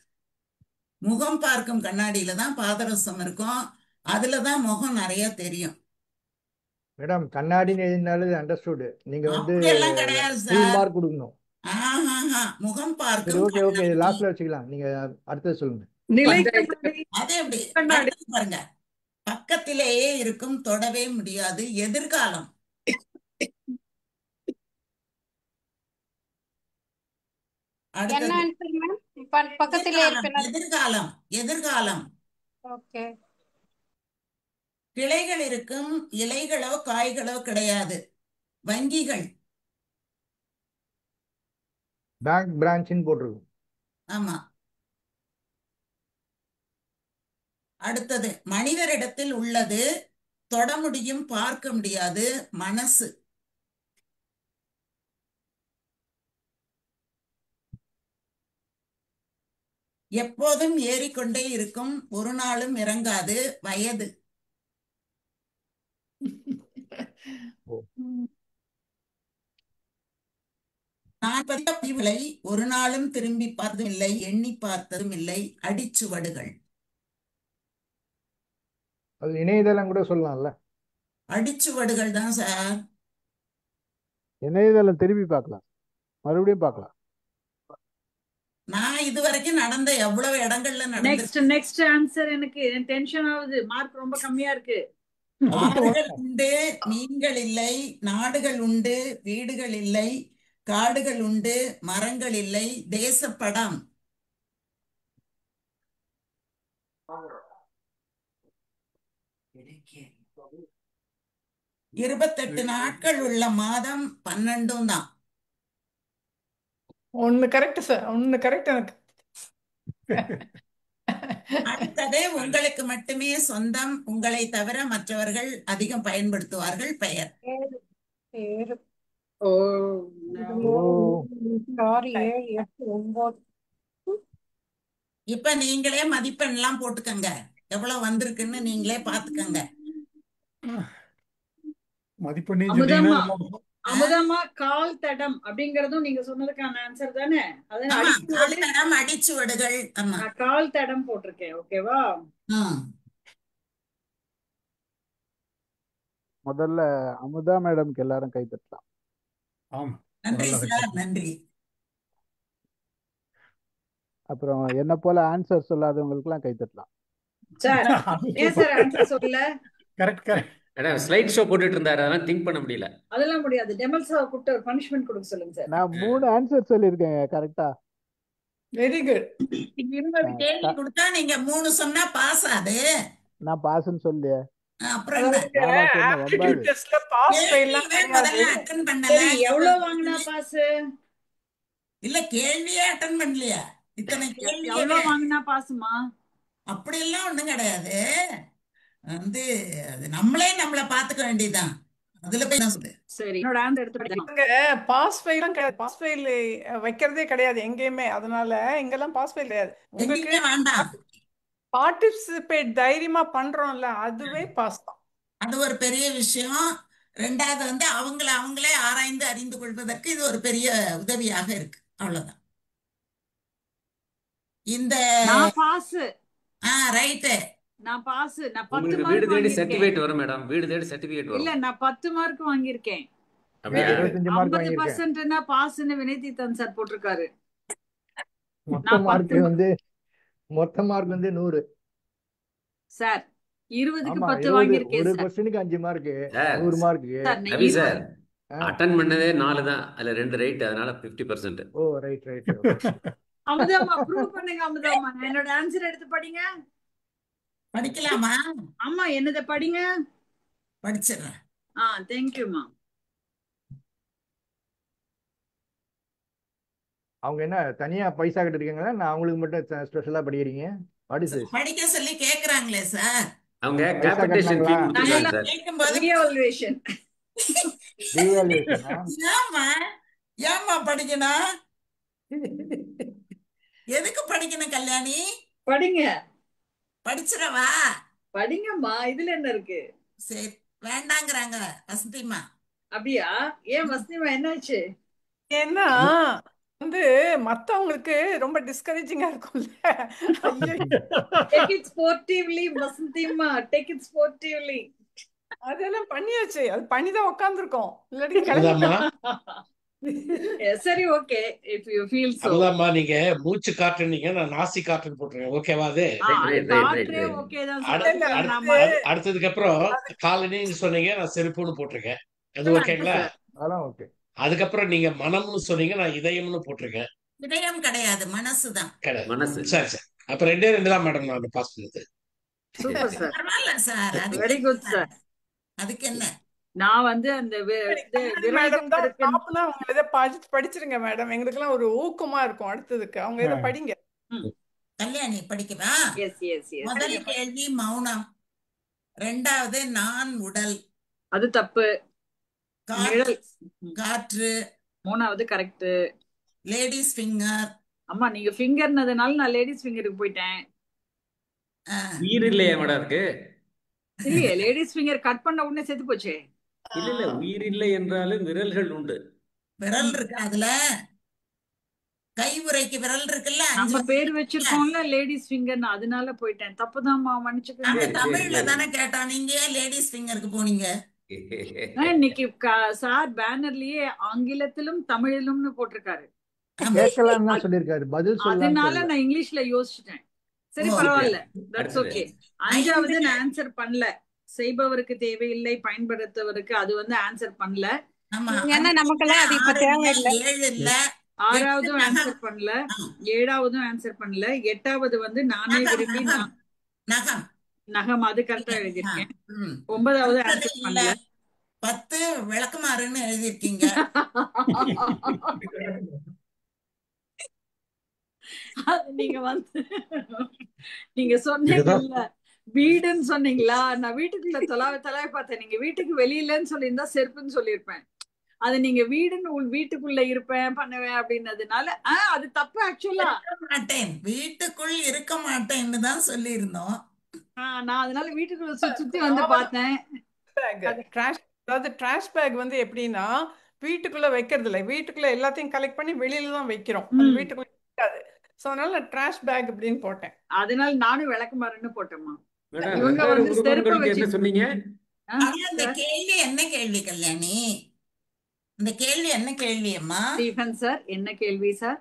முகம் பார்க்கும் கண்ணாடியில தான் பாதரசம் இருக்கும். அதுலதான் முகம் நிறைய தெரியும். மேடம் கண்ணாடின்னு எழுதினாலே அண்டர்ஸ்டுட். நீங்க அப்படியெல்லாம் கிடையாது ஃபுல் சார். மார்க் கொடுக்கணும். முகம் சரி பார்க்கும் ஓகே ஓகே கண்ணாடி. லாஸ்ட்ல வச்சுக்கலாம். நீங்க அடுத்தது சொல்லுங்க. நிலை அதே எப்படி கண்ணாடி. அடுத்தது பாருங்க. பக்கத்திலேயே இருக்கும் தொடவே முடியாது. எதிர்காலம். என்ன அடுத்தது ஆன்சர் மேம்? பக்கத்திலே எதிர்காலம். இருப்பேன். எதிர்காலம். எதிர்காலம். ஓகே. கிளைகள் இருக்கும். இலைகளோ காய்களோ கிடையாது. வங்கிகள். பேங்க் பிரான்ச்னு போட்டிருக்கும். ஆமா. அடுத்தது மனிதரிடத்தில் உள்ளது. தொட முடியும் பார்க்க முடியாது. மனசு. எப்போதும் ஏறிக்கொண்டே இருக்கும். ஒரு நாளும் இறங்காது. வயது. நான் படித்த பதிவுகளை ஒரு நாளும் திரும்பி பார்த்ததும் இல்லை எண்ணி பார்த்ததும் இல்லை. அடிச்சுவடுகள். அது இணையதளம் கூட சொல்லலாம்ல. அடிச்சுவடுகள் தான் சார். இணையதளம் திரும்பி பார்க்கலாம். மறுபடியும் பார்க்கலாம். நான் இதுவரைக்கும் நடந்த எவ்வளவு இடங்கள்ல நெக்ஸ்ட் நெக்ஸ்ட் ஆன்சர். எனக்கு டென்ஷன் ஆகுது. மார்க் ரொம்ப கம்மியா இருக்கு. ஆறுகள் உண்டு மீன்கள் இல்லை. நாடுகள் உண்டு வீடுகள் இல்லை. காடுகள் உண்டு மரங்கள் இல்லை. தேசப்படம். 28 நாட்கள் உள்ள மாதம் 12 தான். ஒண்ணு கரெக்ட் சார், ஒண்ணு கரெக்ட் எனக்கு. அடுத்தது உங்களுக்கு மட்டுமே சொந்தம், உங்களை தவிர மற்றவர்கள் அதிகம் பயன்படுத்துவார்கள் பெயர். ஏழு ஓ ஓ 6 7 8 9 இப்ப நீங்களே மதிப்பெண்லாம் போட்டுக்கங்க, எவ்வளவு வந்திருக்குன்னு நீங்களே பாத்துக்கங்க. மதிப்பெண்ணையும் சொன்னீங்கன்னா அமுதம்மா நல்லா இருக்கும். அமுதம்மா கால் தடம் அப்படிங்கறதும் நீங்க சொன்னதுக்கான ஆன்சர் தானே? அதான் ஆமா, அடிச்சு கால் தடம் அடிச்சுவடுகள். ஆமா. நான் கால் தடம் போட்டிருக்கேன். ஓகேவா? முதல்ல அமுதா மேடம்க்கு எல்லாரும் கை தட்டலாம். ஆமா, நன்றி முதல்ல சார், வைக்கணும். நன்றி. அப்புறம் என்ன போல ஆன்சர் சொல்லாதவங்களுக்கு எல்லாம் கை தட்டலாம். சார் ஏன் சார் ஆன்சர் சொல்லல? Correct correct. Madam slide show போட்டுட்டு இருந்தாரு, அதெல்லாம் திங்க் பண்ண முடியல. அதெல்லாம் முடியாது. டெமல்ஸாவை கூப்பிட்டு ஒரு பனிஷ்மெண்ட் கொடுக்க சொல்லுங்க சார். நான் 3 ஆன்சர் சொல்லியிருக்கேன் கரெக்டா. Very good. 20 கேள்வி கொடுத்தா நீங்க 3 சொன்னா பாஸ் ஆகுது. நான் பாஸ்ன்னு சொல்லியே. அப்புறம் என்ன? நானா சொன்னேன் ஆப்டிடியூட் வம்பாது. டெஸ்ட்ல பாஸ் ஃபெயில்லாம் கேள்வியே கிடையாது. முதல்ல அட்டன் பண்ணல. சரி, எவ்வளவு வாங்கினா பாஸ்? இல்ல, கேள்வியே அட்டன் பண்ணலையா? இத்தனை கேள்வி எவ்வளவு வாங்கினா பாசுமா? அப்படி எல்லாம் ஒண்ணும் கிடையாது. வந்து அது நம்மள பாத்துக்க வேண்டியதுதான். அதுல போய் என்ன சொல்றது? சரி, என்னோட ஆன்சர் எடுத்து படிக்கலாம். அங்க பாஸ் ஃபெயிலும் கிடையாது, பாஸ் ஃபெயில் வைக்கிறதே கிடையாது எங்கேயுமே. அதனால இங்கெல்லாம் பாஸ் ஃபெயில் கிடையாது. உங்களுக்கு எங்கேயுமே வேண்டாம். பார்ட்டிசிபேட் தைரியமா பண்றோம்ல, அதுவே பாஸ் தான். அது ஒரு பெரிய விஷயம். ரெண்டாவது வந்து அவங்களே ஆராய்ந்து அறிந்து கொள்வதற்கு இது ஒரு பெரிய உதவியாக இருக்கு. அவ்வளவுதான். இந்த நான் பாஸ். ரைட்டு. நான் பாஸ். நான் 10 உங்களுக்கு வீடு மார்க் தேடி வாங்கியிருக்கேன். சர்டிபிகேட் வரும் மேடம், வீடு தேடி சர்டிபிகேட் இல்ல, வரும். நான் 10 மார்க் வாங்கியிருக்கேன். அப்படியா? 25 மார்க் வாங்கியிருக்கேன். 50%னா பாஸ்ன்னு வினய் தீத்தன் சார் போட்டிருக்காரு. மொத்த நான் மார்க் 10 வந்து மொத்த மார்க் வந்து 100. சார் 20க்கு ஆமா 10 20 வாங்கியிருக்கேன் ஒரு சார். கொஸ்டினுக்கு 5 மார்க், சார் 100 மார்க்கு. சார் நான் ரவி 20 சார் அட்டன் பண்ணதே 4 தான், அதுல 2 ரைட், அதனால 50%. ஓ ரைட் ரைட். அமுதாமா ப்ரூவ் பண்ணுங்க. அமுதாமா என்னோட ஆன்சர் எடுத்து படிங்க. படிக்கலாமா? ஆமா, என்னத படிங்க. படிச்சிடுறேன். தேங்க்யூமா. அவங்க என்ன தனியா பைசா கட்டு இருக்கீங்களா? நான் அவங்களுக்கு மட்டும் ஸ்பெஷலா படிக்கிறீங்க? What is this? படிக்க சொல்லி கேக்குறாங்களே சார். அவங்க பைசா கேபிடேஷன் ஃபீ கட்டினாங்களா? கொடுத்துருக்காங்க சார். கேட்கும்போது ரீஎவல்யூஷன். டிவாலுவேஷனா? ஏமா படிக்கணும்? எதுக்கு படிக்கணும் கல்யாணி? படிங்க. படிச்சிடவா? படிங்கம்மா, இதுல என்ன இருக்கு? சரி, வேண்டாங்கிறாங்க வசந்திமா. அப்படியா? ஏன் வசந்திமா, என்னாச்சு? ஏன்னா வந்து மத்தவங்களுக்கு ரொம்ப டிஸ்கரேஜிங்கா இருக்கும்ல. ஐயோ, Take it sportively, வசந்திமா. Take it sportively. அதெல்லாம் பண்ணியாச்சு, அது பண்ணிதான் உட்காந்துருக்கோம். இல்லாட்டி அமுதாம்மா சரி, okay, if you feel so. அமுதாம்மா நீங்க மூச்சு காற்றுனீங்க, நான் நாசி காற்றுன்னு போட்டுருக்கேன். ஓகேவா? அது காற்றே ஓகே தான் சார். அடுத்ததுக்கு அப்புறம் காலனின்னு சொன்னீங்க, நான் செருப்புன்னு போட்டிருக்கேன். அது ஓகேங்களா? அதெல்லாம் ஓகே. அதுக்கப்புறம் நீங்க மனம்னு சொன்னீங்க, நான் இதயம்னு போட்டிருக்கேன். இதயம் கிடையாது, மனசுதான். கிடையாது. மனசு. சரி சரி. அப்ப 2 தான் மேடம் நான் பாஸ் பண்ணது. Super sir. பரவாயில்ல சார். Very good sir. அதுக்கு என்ன? நான் வந்து அந்த மேடம் தான் டாப்னா அவங்க இதை படிச்சிருங்க மேடம். எங்களுக்கு எல்லாம் ஒரு ஊக்கமா இருக்கும் அடுத்ததுக்கு. அவங்க இதை படிங்க. கல்யாணி படிக்கவா? முதல் கேள்வி மௌனம், ரெண்டாவது நான் உடல், அது தப்பு. காற்று, மூணாவது கரெக்ட். Ladies finger. அம்மா நீங்க ஃபிங்கர்னதுனால நான் லேடிஸ் ஃபிங்கருக்கு போயிட்டேன். உயிர் இல்லையா மேடம் இருக்கு? இல்லையே, லேடிஸ் ஃபிங்கர் கட் பண்ண உடனே செத்து போச்சே. இல்ல உயிர் இல்லை என்றாலும் விரல்கள் உண்டு. விரல் இருக்கு, அதுல கை உரைக்கு விரல் இருக்குல்ல. நம்ம பேர் வச்சிருக்கோம்ல லேடிஸ் ஃபிங்கர்னு, அதனால போயிட்டேன். தப்புதான்மா, மன்னிச்சுக்கோங்க. தமிழ்ல தானே கேட்டா, நீங்க லேடிஸ் ஃபிங்கருக்கு போனீங்க. இன்னைக்கு சார் பேனர்லயே ஆங்கிலத்திலும் தமிழிலும்னு போட்டிருக்காரு. கேட்கலாம் தான் சொல்லிருக்காரு, பதில் அதனால சொல்லலாம். நான் இங்கிலீஷ்ல யோசிச்சுட்டேன். சரி, பரவாயில்ல, தட்ஸ் ஓகே. 5வது நான் ஆன்சர் பண்ணல. செய்பவருக்கு தேவையில்லை, பயன்படுத்தவருக்கு அது வந்து ஆன்சர் பண்ணல. ஏன்னா நமக்கெல்லாம் அது இப்ப தேவையில்லை. 6வதும் ஆன்சர் பண்ணல, 7வதும் ஆன்சர் பண்ணல, 8வது வந்து நானே விரும்பி நகம், அது கரெக்டா எழுதியிருக்கேன். 9வது ஆன்சர் பண்ணல. 10 விளக்குமாறுன்னு எழுதியிருக்கீங்க. அது நீங்க நீங்க இதுதான் சொன்னீங்கல்ல வீடுன்னு சொன்னீங்களா, நான் வீட்டுக்குள்ள தொலாவி பார்த்தேன். நீங்க வீட்டுக்கு வெளியிலன்னு சொல்லியிருந்தா செருப்புன்னு சொல்லியிருப்பேன். அது நீங்க வீடுன்னு வீட்டுக்குள்ள இருப்பேன் பண்ணுவேன் அப்படின்னதுனால அது தப்பு ஆக்சுவலா. இருக்க மாட்டேன், வீட்டுக்குள் இருக்க மாட்டேன்னு தான் சொல்லியிருந்தோம். நான் அதனால வீட்டுக்குள்ள சுத்தி வந்து பார்த்தேன். அதாவது ட்ராஷ் பேக் வந்து எப்படின்னா வீட்டுக்குள்ள வைக்கிறது இல்லை, வீட்டுக்குள்ள எல்லாத்தையும் கலெக்ட் பண்ணி வெளியில தான் வைக்கிறோம், அது வீட்டுக்குள்ள இருக்காது. ஸோ அதனால நான் ட்ராஷ் பேக் அப்படின்னு போட்டேன். அதனால நானும் விளக்குமாறுன்னு போட்டேம்மா. மேடம் இவங்க வெவ்வேறு வந்து செருப்பை உருவங்களுக்கு வச்சு என்ன சொன்னீங்க? ஆனா இந்த கேள்வி என்ன கேள்வி கல்யாணி? இந்த கேள்வி என்ன கேள்வி அம்மா? ஸ்டீஃபன் சார் என்ன கேள்வி சார்?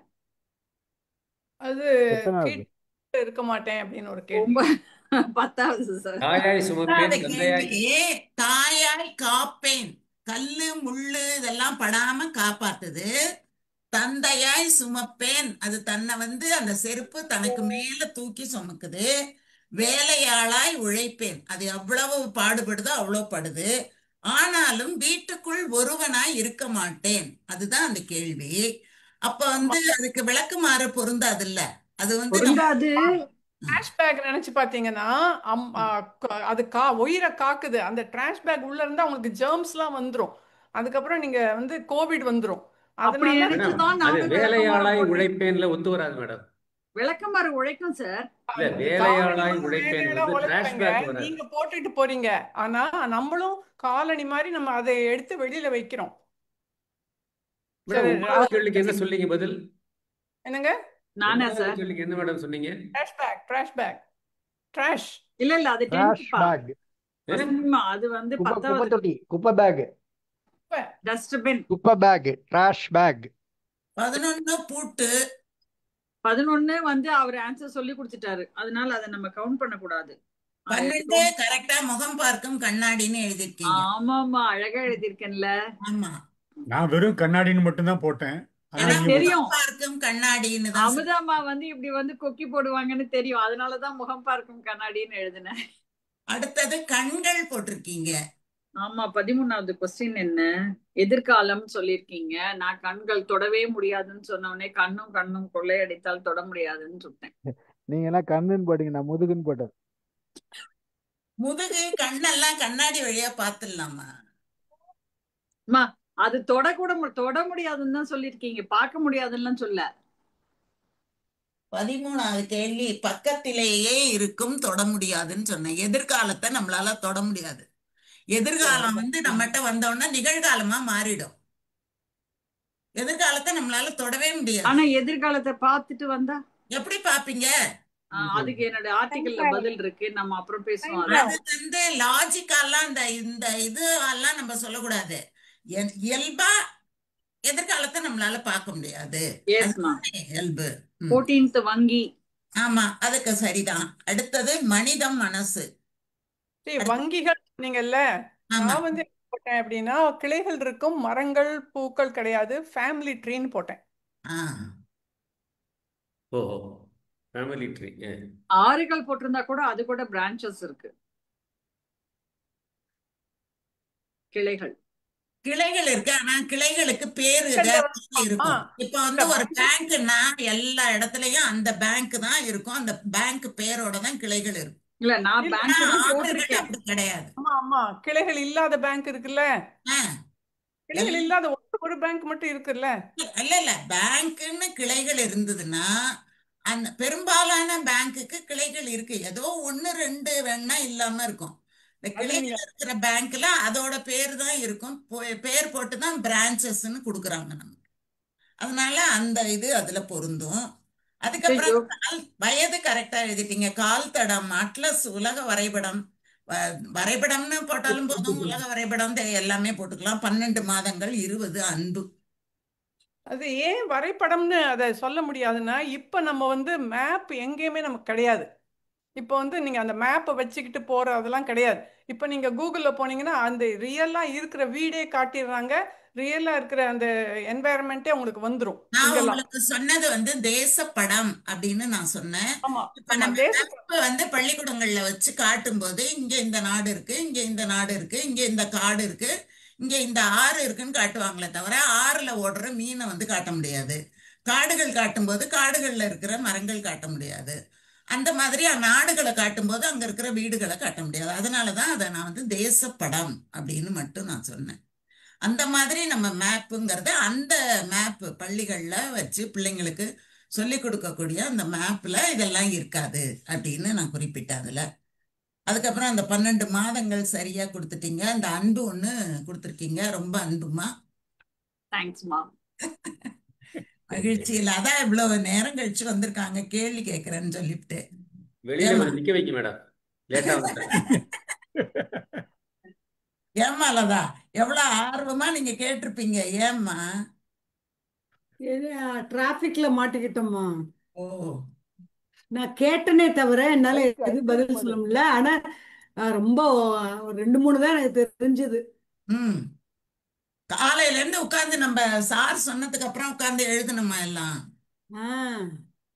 அது எத்தனாவது? வீட்டுக்குள்ள இருக்க மாட்டேன் அப்படின்னு ஒரு கேள்வி. 10வது சார். தாயாய் சுமப்பேன் அந்த தந்தையாய் கேள்வி தாயாய் காப்பேன், கல்லு முள்ளு இதெல்லாம் படாம காப்பாத்துது. தந்தையாய் சுமப்பேன், அது தன்னை வந்து அந்த செருப்பு தனக்கு மேல தூக்கி சுமக்குது. வேலையாளாய் உழைப்பேன், அது எவ்வளவு பாடுபடுதோ அவ்வளவு படுது. ஆனாலும் வீட்டுக்குள் ஒருவனாய் இருக்க மாட்டேன், அதுதான் அந்த கேள்வி. அப்ப வந்து அதுக்கு விளக்குமாறு பொருந்தாது இல்ல, அது வந்து நம்ம பொருந்தாது. ட்ராஷ் பேக் நினைச்சு பாத்தீங்கன்னா அது உயிரை காக்குது. அந்த ட்ராஷ் பேக் உள்ள இருந்தா உங்களுக்கு ஜெர்ம்ஸ் எல்லாம் வந்துரும், அதுக்கப்புறம் நீங்க வந்து கோவிட் வந்துரும். அப்படி அதனால மேடம் நினைச்சுதான் அது நானும் விளக்குமாறு வேலையாளாய் போட்டேன். உழைப்பேன்ல ஒத்து வராது மேடம். விளக்குமாறு உழைக்கும் சார். இல்ல அது வேலையாளாய் காலணி உழைப்பேன் வேலையெல்லாம் வந்து டிராஷ் உழைப்பேங்க, பேக் வராது. நீங்க போட்டுட்டு போறீங்க. ஆனா நம்மளும் காலணி மாதிரி நம்ம அதை எடுத்து வெளியில வைக்கிறோம். மேடம் சரி, 9வது கேள்விக்கு என்ன சொன்னீங்க பதில்? என்னங்க? நானா 9வது சார்? கேள்விக்கு என்ன மேடம் சொன்னீங்க? Trash bag trash. இல்ல அது ட்ராஷ் 10th பா. பேக், அது வந்து குப்பை 10வது தொட்டி, குப்பை பேக், டஸ்ட்பின். குப்பை பேக், ட்ராஷ் பேக். 11 பூட்டு. 11 வந்து அவர் ஆன்சர் சொல்லி கொடுத்துட்டாரு, அதனால அதை நம்ம கவுண்ட் பண்ண கூடாது. 12 கரெக்டா முகம் பார்க்கும் கண்ணாடின்னு எழுதிருக்கீங்க. ஆமாமா அழகா எழுதியிருக்கேன்ல. ஆமா, நான் வெறும் கண்ணாடின்னு மட்டும்தான் போட்டேன். ஆனா ஏன்னா எனக்கு நீங்க தெரியும் முகம் பார்க்கும் கண்ணாடின்னு தான் சொல்லி- அமுதாம்மா வந்து இப்படி வந்து கொக்கி போடுவாங்கன்னு தெரியும், அதனாலதான் முகம் பார்க்கும் கண்ணாடின்னு எழுதினேன். அடுத்தது கண்கள் போட்டிருக்கீங்க. ஆமா 13வது கொஸ்டின் என்ன? எதிர்காலம் சொல்லியிருக்கீங்க. நான் கண்கள் தொடவே முடியாதுன்னு சொன்ன உடனே கண்ணும் கண்ணும் கொள்ளையடித்தால் தொட முடியாதுன்னு சொன்னேன். நீங்க என்ன கண்ணுன்னு போட்டீங்க, நான் முதுகுன்னு போட்டேன். முதுகு கண்ணெல்லாம் கண்ணாடி வழியா பாத்துடலாமா? அம்மா அது தொட முடியாதுன்னு தான் சொல்லியிருக்கீங்க, பார்க்க முடியாதுன்னு சொல்ல. 13வது கேள்வி பக்கத்திலேயே இருக்கும், தொட முடியாதுன்னு சொன்னேன். எதிர்காலத்தை நம்மளால தொட முடியாது. எதிர்காலம் வந்து நம்மகிட்ட வந்தோம்னா நிகழ்காலமா மாறிடும். எதிர்காலத்தை நம்மளால தொடவே முடியாது. ஆனா எதிர்காலத்தை பார்த்துட்டு வந்தா எப்படி பாப்பீங்க? அதுக்கு என்னோட ஆர்டிகல்ல பதில் இருக்கு, நம்ம அப்புறம் பேசுவோம். அது வந்து லாஜிக்கெல்லாம் இந்த இது எல்லாம் நம்ம சொல்லக்கூடாது. இயல்பா எதிர்காலத்தை நம்மளால பார்க்க முடியாது, இயல்பு. 14th வங்கி. ஆமா, அதுக்கு சரிதான். அடுத்தது மனிதம் மனசு. வங்கிகள் நீங்கல்ல, நான் வந்து என்ன போட்டேன் அப்படின்னா கிளைகள் இருக்கும், மரங்கள் பூக்கள் கிடையாது, ஃபேமிலி ட்ரீன்னு போட்டேன். ஓஹோ, ஃபேமிலி ட்ரீ. ஆறுகள் போட்டிருந்தா கூட அது கூட பிரான்ச்சஸ் இருக்கு, கிளைகள் இருக்கு. ஆனா கிளைகளுக்கு பேரு இருக்கும். இப்ப வந்து ஒரு பேங்க்னா எல்லா இடத்துலயும் அந்த பேங்க் தான் இருக்கும், அந்த பேங்க் பேரோட தான் கிளைகள் இருக்கும். இல்ல நான் பேங்க் போட்டிருக்கேன், அப்படி கிடையாது. ஆமா ஆமா, கிளைகள் இல்லாத பேங்க் இருக்குல்ல, கிளைகள் இல்லாத ஒரு பேங்க் மட்டும் இருக்குல்ல. இல்ல பேங்க்னு கிளைகள் இருந்ததுன்னா அந்த பெரும்பாலான பேங்க்குக்கு கிளைகள் இருக்கு. ஏதோ 1 2 வேணா இல்லாம இருக்கும். இந்த கிளைகள் இருக்கிற பேங்க்ல அதோட பேர் தான் இருக்கும், பேர் போட்டுதான் பிரான்ச்சஸ்ன்னு கொடுக்குறாங்க நமக்கு. அதனால அந்த இது அதுல பொருந்தும். அதுக்கப்புறம் வயது கரெக்டா எழுதிட்டீங்க. கால் தடம், அட்லஸ், உலக வரைபடம். வரைபடம்னு போட்டாலும் போதும், உலக வரைபடம் எல்லாமே போட்டுக்கலாம். 12 மாதங்கள், 20 அன்பு. அது ஏன் வரைபடம்னு அதை சொல்ல முடியாதுன்னா, இப்ப நம்ம வந்து மேப் எங்கேயுமே நமக்கு கிடையாது. இப்போ வந்து நீங்க அந்த மேப்பை வச்சுக்கிட்டு போற அதெல்லாம் கிடையாது. இப்போ நீங்க கூகுள்ல போனீங்கன்னா அந்த ரியலா இருக்கிற வீடே காட்டிடுறாங்க, ரியலா இருக்கிற அந்த என்வாயர்மெண்ட்டே உங்களுக்கு வந்துடும். நான் உங்களுக்கு சொன்னது வந்து தேசப்படம் அப்படின்னு நான் சொன்னேன். இப்ப நம்ம வந்து பள்ளிக்கூடங்கள்ல வச்சு காட்டும் போது இங்க இந்த நாடு இருக்கு, இங்க இந்த நாடு இருக்கு, இங்க இந்த காடு இருக்கு, இங்க இந்த ஆறு இருக்குன்னு காட்டுவாங்களே தவிர ஆறுல ஓடுற மீனை வந்து காட்ட முடியாது. காடுகள் காட்டும்போது காடுகள்ல இருக்கிற மரங்கள் காட்ட முடியாது. அந்த மாதிரி நாடுகளை காட்டும்போது அங்க இருக்கிற வீடுகளை காட்ட முடியாது. அதனாலதான் அதை நான் வந்து தேசப்படம் அப்படின்னு மட்டும் நான் சொன்னேன். அந்த மாதிரி நம்ம மேப்புங்கிறத அந்த மேப் பள்ளிகள்ல வச்சு பிள்ளைங்களுக்கு சொல்லி கொடுக்கக்கூடிய அந்த மேப்ல இதெல்லாம் இருக்காது அப்படின்னு நான் குறிப்பிட்டேன் அதுல. அதுக்கப்புறம் அந்த 12 மாதங்கள் சரியா கொடுத்துட்டீங்க. அந்த அன்பு ஒண்ணு கொடுத்துருக்கீங்க. ரொம்ப அன்புமா. தேங்க்ஸ்மா. மகிழ்ச்சி இல்ல, அதான் இவ்வளவு நேரம் கழிச்சு வந்திருக்காங்க கேள்வி கேட்கறேன்னு சொல்லிவிட்டு. வெளியில ஏமா கொஞ்சம் நிக்க வைக்க மேடம், லேட்டா வந்துட்டேன். ஏமா லதா, எவ்வளவு ஆர்வமா நீங்க கேட்டிருப்பீங்க. ஏம்மா? டிராபிக்ல மாட்டிக்கிட்டோம்மா. ஓ, நான் கேட்டனே தவிர என்னால மைக் எதுவும் ஐந்து பதில் இருக்கும் சொல்ல அது. முடியல. ஆனா ரொம்ப ஒரு 2 3 தான் எனக்கு தெரிஞ்சது. ம். காலையில இருந்து உட்கார்ந்து நம்ம சார் சொன்னதுக்கு அப்புறம் உட்கார்ந்து எழுதணுமா எல்லாம். ஆ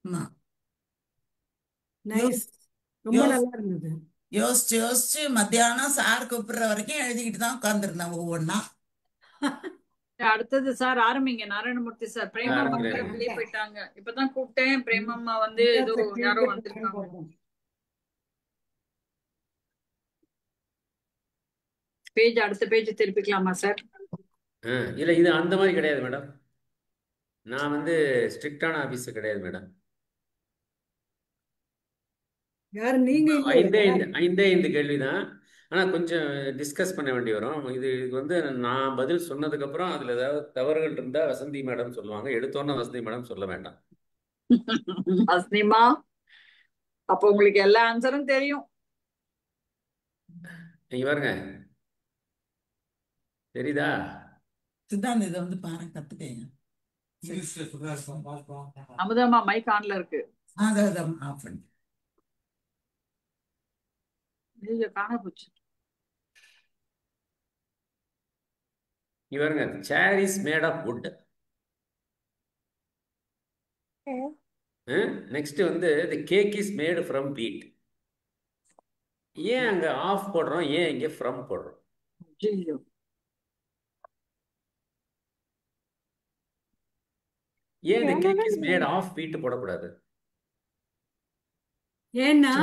ஆமா. நைஸ், ரொம்ப யோசி நல்லா இருந்தது. யோசிச்சு யோசிச்சு மத்தியானம் சார் கூப்பிடுற வரைக்கும் எழுதிக்கிட்டு தான் உட்கார்ந்துருந்தேன் ஒவ்வொன்னா. அடுத்தது சார் ஆரம்பிங்க. நாராயணமூர்த்தி சார். பிரேமம்மா கூட ஆரம்பிக்கிறேன். வெளியே போயிட்டாங்க. இப்பதான் கூப்பிட்டேன். பிரேமம்மா வந்து ஏதோ யாரோ வந்திருக்காங்க. அடுத்த பேஜ் திருப்பிக்கலாமா சார்? இல்ல இது அந்த மாதிரி கிடையாது மேடம். நான் வந்து ஸ்ட்ரிக்டான ஆபீஸ் கிடையாது மேடம். யாரு நீங்க? ஐந்தே 5 கேள்விதான். ஆனா கொஞ்சம் டிஸ்கஸ் பண்ண வேண்டி வரும். இதுக்கு வந்து நான் பதில் சொன்னதுக்கு அப்புறம் அதுல ஏதாவது தவறுகள் இருந்தா வசந்தி மேடம் சொல்லுவாங்க. எடுத்தோன்னே வசந்தி மேடம் சொல்ல வேண்டாம். அஸ்னிமா, அப்போ உங்களுக்கு எல்லா ஆன்சரும் தெரியும். நீங்க பாருங்க, தெரியுதா? சித்தாந்த இதை வந்து பாருங்க, கத்துக்கங்க. அமுதம்மா மைக் ஆன்ல இருக்கு. அதான் ஆஃப் பண்ணி. ஐயோ, காண போச்சு. நீங்க பாருங்க, chair is made of wood. Next வந்து the cake is made from wheat. ஏன் அங்க ஆஃப் போடுறோம், ஏன் இங்க ஃப்ரம் போடுறோம்? ஐயோ, ஏன் the cake is made of wheat போடக்கூடாது? ஏன்னா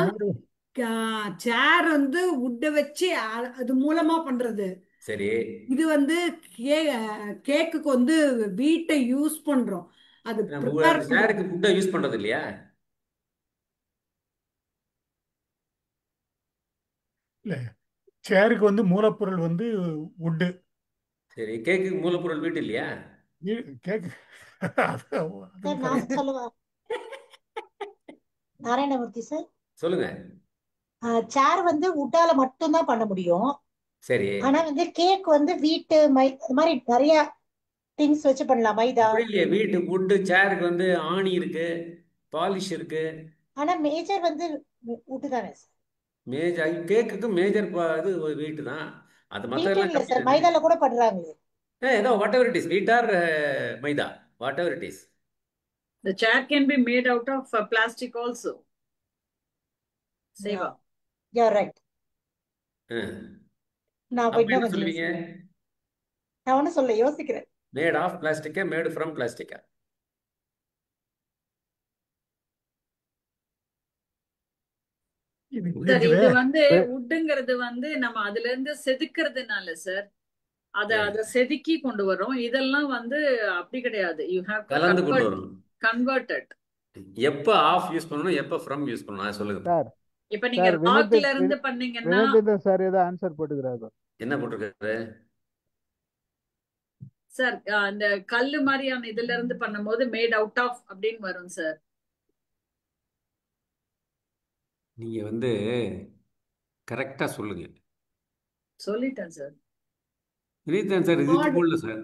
சேர் வந்து உட்ட வச்சு அது மூலமா பண்றது. சரி, இது வந்து கேக்குக்கு வந்து வீட்டை யூஸ் பண்றோம். அது நம்ம ப்ரிப்பேர் சேருக்கு ஃபுட்டை யூஸ் பண்றது இல்லையா? இல்ல, சேருக்கு வந்து மூலப்பொருள் வந்து வுட்டு. சரி, கேக்கு மூலப்பொருள் வீட்டு இல்லையா? கேக்கு சார் நான் சொல்லுவா நாராயணமூர்த்தி சார். சொல்லுங்க. சேர் வந்து வுட்டால மட்டும்தான் பண்ண முடியும். சரி, ஆனா வந்து கேக் வந்து வீட்டு அது மாதிரி நிறைய திங்ஸ் வச்சு பண்ணலாம். மைதா. அப்படி இல்லையே, வீட்டு வுட்டு சேருக்கு வந்து ஆணி இருக்கு, பாலிஷ் இருக்கு. ஆனா மேஜர் வந்து வுட்டு தானே சார். மேஜர் கேக்குக்கு மேஜர் இது வீட்டு தான். அது வீட்டு மற்றதெல்லாம் இல்ல கம்மி சார், தானே. மைதால கூட பண்றாங்களே. ஏதோ whatever it is, wheat or maida, whatever it is. the chair can be made out of plastic also. Seva. You're right. நான் அப்ப போய் என்ன இன்னும் சொல்லுவீங்க? நான் ஒன்னும் சொல்ல யோசிக்கிறேன். மேட் ஆஃப் பிளாஸ்டிக்கா, மேடு ஃப்ரம் பிளாஸ்டிக்கா? சார் இது வந்து வுட்டுங்கிறது வந்து நம்ம அதுல இருந்து செதுக்கிறதுனால சார் அத செதுக்கி கொண்டு வரோம். இதெல்லாம் வந்து அப்படி கிடையாது. யூ ஹேவ் டு கலந்து கொண்டு வரணும். கன்வெர்ட்டட். எப்ப ஆஃப் யூஸ் பண்ணணும், எப்ப ஃப்ரம் யூஸ் பண்ணணும், அதை சொல்லுங்க. சார் இப்ப நீங்க ராக்ல இருந்து பண்ணீங்கன்னா வினோதேந்திரன் சார் ஏதோ ஆன்சர் போட்டுக்கிறாரு. என்ன போட்டிருக்காரு சார்? அந்த கல்லு மாதிரியான இதுல இருந்து பண்ணும்போது மேட் அவுட் ஆஃப் அப்படின்னு வரும் சார். நீங்க வந்து கரெக்டா சொல்லுங்க. சொல்லிட்டேன் சார். வினீதன் சார் இதுக்கு போடல சார்.